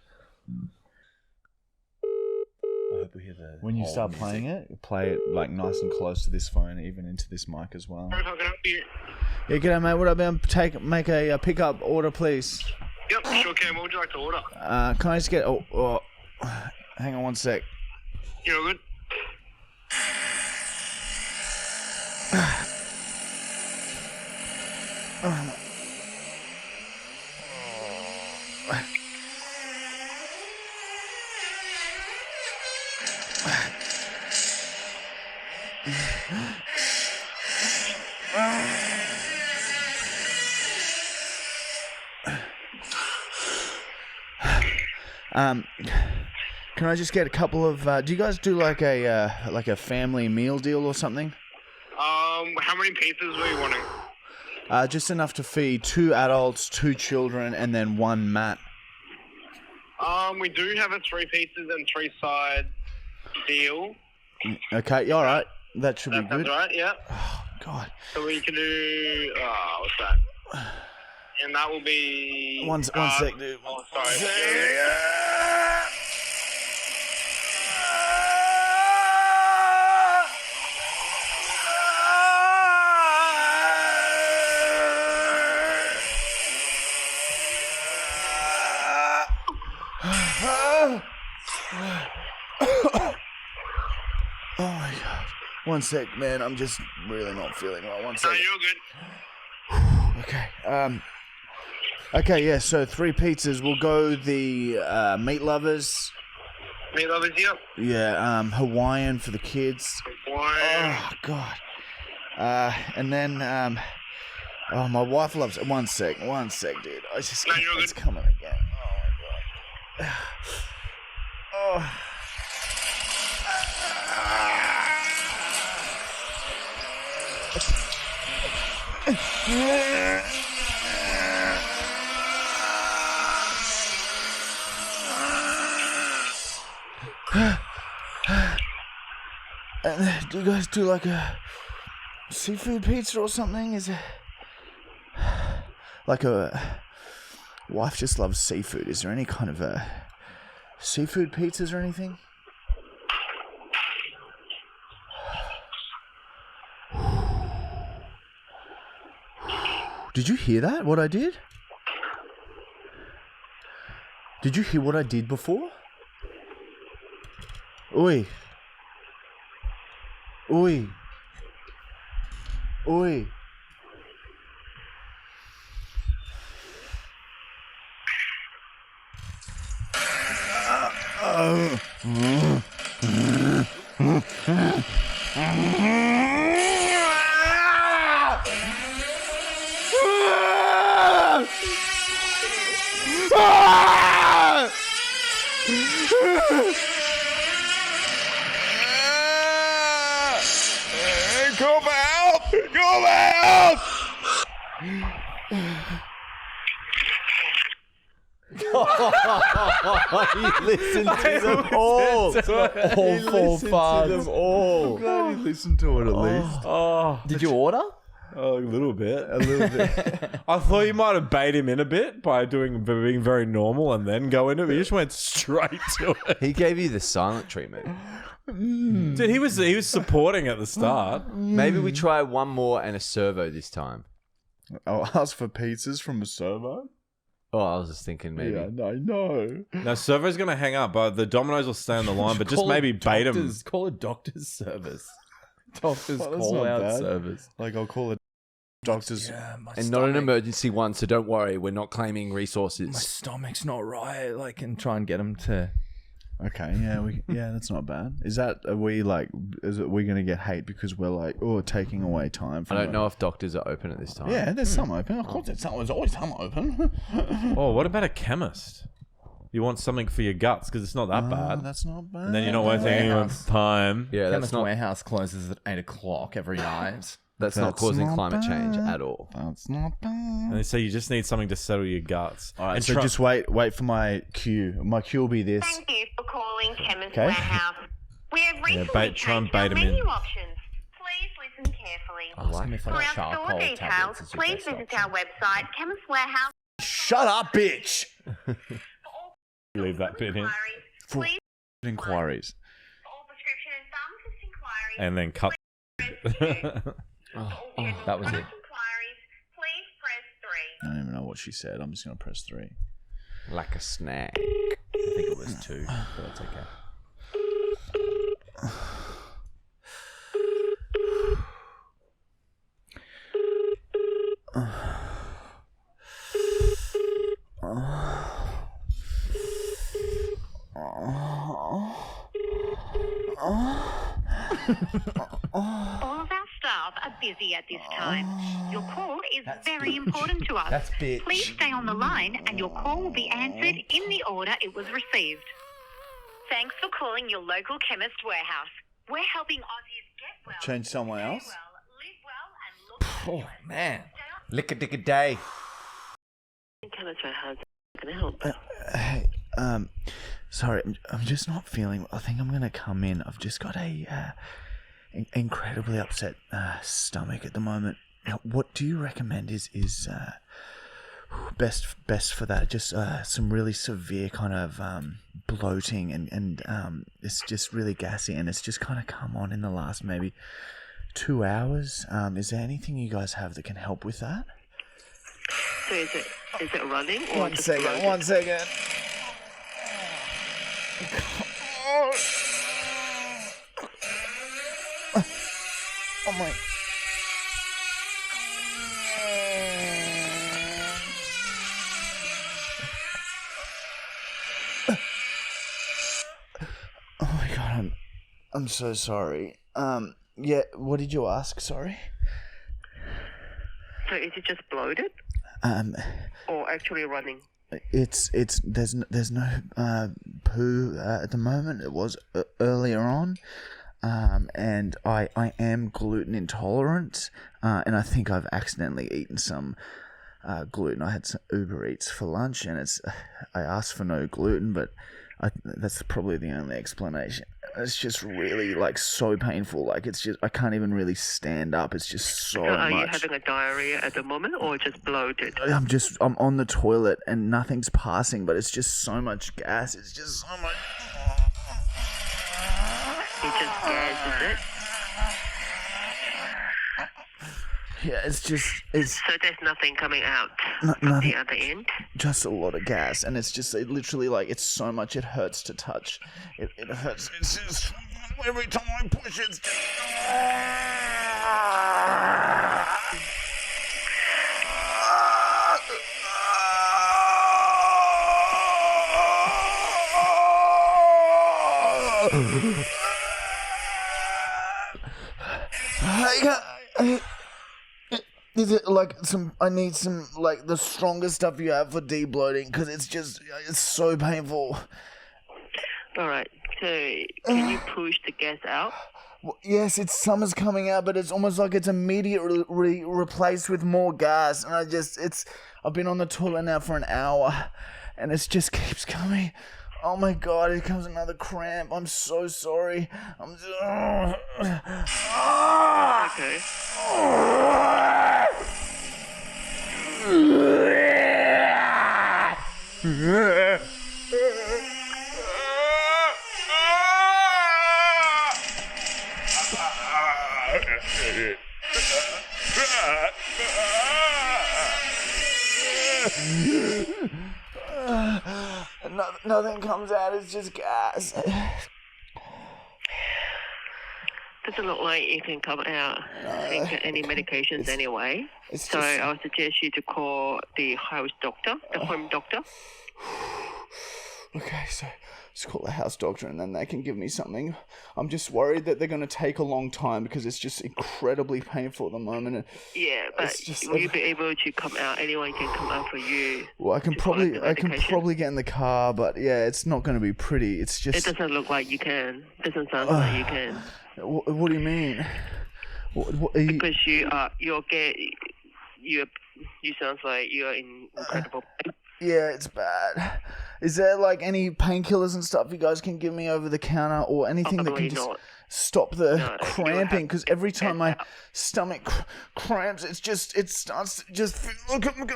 I hope we hear the When you whole start music. playing it, play it like nice and close to this phone, even into this mic as well. How can I help you? Yeah, g'day, mate. What up, man? Make a pickup order, please. Yep, sure can. What would you like to order? Can I just get? Hang on one sec. You're good. Can I just get a couple of? Do you guys do like a family meal deal or something? How many pizzas were you wanting? Just enough to feed 2 adults, 2 children, and then 1 mat. We do have a 3 pizzas and 3 side deal. Okay, all right. That should be That sounds good. right, yeah. Oh God. So we can do, what's that? And that will be... One sec, dude. Oh, sorry. Oh my God. One sec, man. I'm just really not feeling well. One No, sec. you're good. Okay. Okay, yeah, so 3 pizzas. We'll go the meat lovers. Meat lovers, yep. Yeah, Hawaiian for the kids. One. Oh, God. And then, my wife loves it. One sec, dude. I just, No, you're it's good. coming again. Oh, my God. Oh. Do you guys do like a seafood pizza or something? Is it like a wife just loves seafood? Is there any kind of a seafood pizzas or anything? Did you hear that? What I did? Did you hear what I did before? Oi. Oi. Oi. Come out! Come out! You listened to them all. All four parts. all. Glad you listened to it at least. Oh, Did you order? a little bit. I thought you might have bait him in a bit by being very normal and then go into it. He just went straight to it. He gave you the silent treatment. Dude, he was supporting at the start. Maybe we try one more and a servo this time. I'll ask for pizzas from a servo. Oh, I was just thinking maybe. Yeah, I know. Now, Servo's going to hang up, but the Dominoes will stay on the line, but just Call maybe it bait him. doctors- Call it doctor's service. Doctor's Well, that's call not out bad. service. Like, I'll call it doctor's. Yeah, my And not an emergency one, so don't worry. We're not claiming My resources. stomach's not right. Like, and try and get him to. Okay, yeah, that's not bad. Is we gonna get hate because we're like, taking away time I from don't know if doctors are open at this time. Yeah, there's some open. Of course, there's always some open. Oh, what about a chemist? You want something for your guts because it's not that bad. That's not bad. And then you're not wasting anyone's time. Yeah, that's Chemist not Warehouse closes at 8:00 every night. that's not That's causing not climate change bad. at all. That's not bad. And they say you just need something to settle your guts. All right, and so just wait for my cue. My cue will be this. Thank you for calling Chemist Okay. Warehouse. We have recently try and changed our bait 'em in. menu options. Please listen carefully. Ask him if For like our charcoal store tablets details, is your please best visit option. our website, Chemist Warehouse. Shut up, bitch. leave that bit in. For Please, inquiries. for all prescription and pharmacist inquiries. And then cut. For all general that was it. product inquiries, please press 3. I don't even know what she said. I'm just gonna press 3. Like a snack. I think it was 2, but that's okay. All of our staff are busy at this time. Your call is very important to us. That's bitch. Please stay on the line and your call will be answered in the order it was received. Thanks for calling your local Chemist Warehouse. We're helping Aussies get well, Change someone stay else? well, live well, and look Oh man. Lick a dick a day. Chemist Warehouse. Can I help? Hey, sorry, I'm just not feeling. I think I'm gonna come in. I've just got a incredibly upset stomach at the moment. Now, what do you recommend is best for that? Just some really severe kind of bloating and it's just really gassy and it's just kind of come on in the last maybe 2 hours. Is there anything you guys have that can help with that? So is it running or One second. Oh my. Oh my god, I'm so sorry. Yeah, what did you ask? Sorry. So is it just bloated or actually running? It's there's no poo at the moment. It was earlier on, and I am gluten intolerant, and I think I've accidentally eaten some gluten. I had some Uber Eats for lunch, and I asked for no gluten, but that's probably the only explanation. It's just really like so painful. Like it's just I can't even really stand up. It's just so much. Are you having a diarrhea at the moment or just bloated? I'm on the toilet and nothing's passing, but it's just so much gas. It's just so much. It just gas, is it? Yeah, it's So there's nothing coming out nothing. the other end? Just a lot of gas, and it's just literally like it's so much it hurts to touch. It hurts. It's just every time I push, it's just. Is it like some? I need some like the strongest stuff you have for debloating because it's so painful. All right. So can you push the gas out? Well, yes, it's summer's coming out, but it's almost like it's immediately replaced with more gas, and I've been on the toilet now for an hour, and it just keeps coming. Oh my god, here comes another cramp. I'm so sorry. Okay. Nothing comes out, it's just gas. Doesn't look like you can come out any medications anyway. So I would suggest you to call the house doctor, the home doctor. Okay, so just call the house doctor and then they can give me something. I'm just worried that they're going to take a long time because it's just incredibly painful at the moment. Yeah, but will you be able to come out? Anyone can come out for you. Well, I can probably get in the car, but yeah, it's not going to be pretty. It's just. It doesn't look like you can. Doesn't sound like you can. What do you mean? What are you... Because you sounds like you're in incredible pain. Yeah, it's bad. Is there like any painkillers and stuff you guys can give me over the counter or anything that can just stop the cramping? Because every time my stomach cramps, it starts to just look at Look,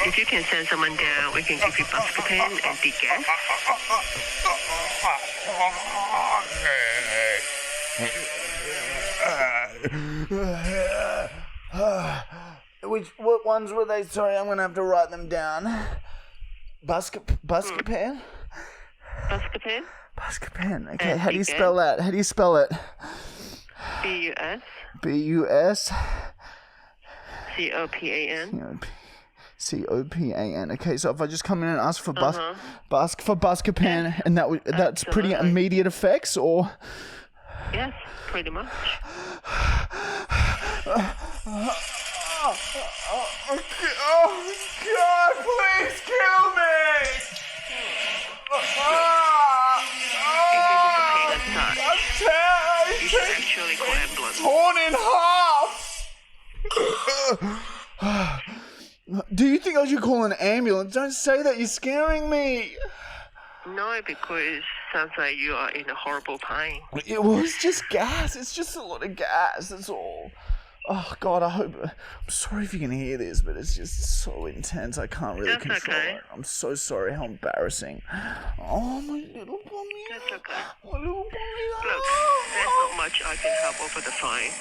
if you can send someone down, we can give you buscopan and degas. What ones were they? Sorry, I'm gonna have to write them down. Buscopan? Buscopan? Buscopan. Okay, how do you spell that? B-U-S. B-U-S. C-O-P-A-N. C-O-P-A-N. Okay, so if I just come in and ask for Buscopan, and that's pretty immediate effects, or? Yes, pretty much. Oh God, please kill me! You should actually call ambulance. Torn in half! Do you think I should call an ambulance? Don't say that, you're scaring me! No, because sounds like you are in a horrible pain. Well, it's just gas. It's just a lot of gas, that's all. Oh, God, I'm sorry if you can hear this, but it's just so intense. I can't really control it. I'm so sorry. How embarrassing. Oh, my little bummy. That's okay. My little bummy. Look, there's not much I can help over the phone.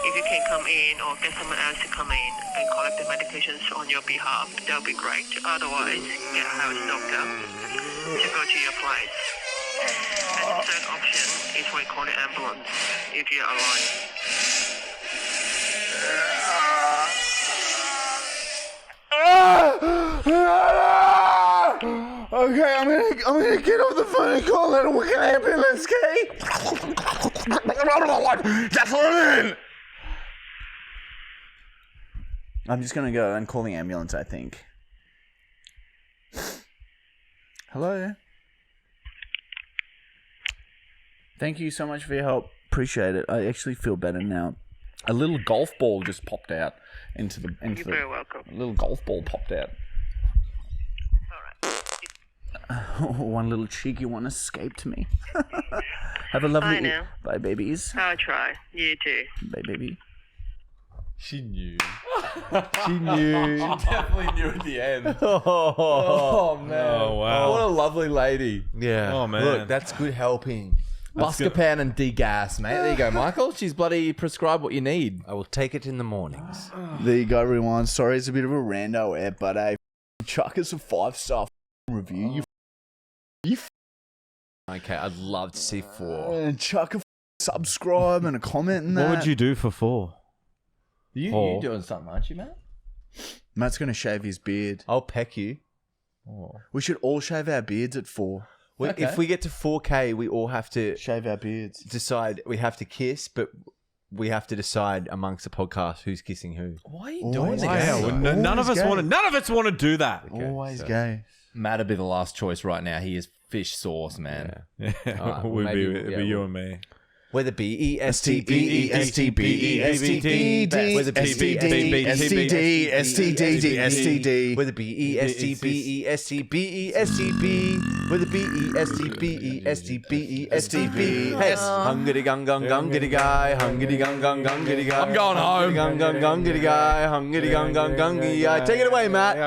If you can come in or get someone else to come in and collect the medications on your behalf, that would be great. Otherwise, get a house doctor to go to your place. And the third option is we call the ambulance if you're alone. Okay, I'm gonna get off the phone and call that wicked ambulance, okay? I'm just gonna go and call the ambulance, I think. Hello? Thank you so much for your help. Appreciate it. I actually feel better now. A little golf ball just popped out into the. You're very welcome. A little golf ball popped out. One little cheeky one escaped me. Have a lovely Bye now. Bye, babies. I'll try. You too. Bye, baby. She knew. She knew. Definitely knew at the end. Oh, man. Oh, wow. What a lovely lady. yeah. Oh, man. Look, that's good helping. Buscopan and degas, mate. There you go, Michael. She's bloody prescribed what you need. I will take it in the mornings. There you go, everyone. Sorry, it's a bit of a rando air, but chuck us a 5-star review. Okay, I'd love to see 4. And chuck a subscribe and a comment and that. What would you do for 4? You doing something, aren't you, Matt? Matt's going to shave his beard. I'll peck you. We should all shave our beards at 4. If we get to 4K, we all have to Shave our beards. decide. We have to kiss, but we have to decide amongst the podcast who's kissing who. Why are you doing this? Yeah, none of us want to do that. Always so- gay. Matt would be the last choice right now. He is fish sauce, man. All right, Would maybe- be, it'd be you and me. We're the BESTBESTBESTD. We're the STD. We're the BESTBESTBESTB. We're the BESTBESTBESTB. Hey, hungity gung gung gungity guy, hungity gung gung gungity guy. I'm going home. Gung gung gungity guy, hungity gung gung gungity guy. Take it away, Matt.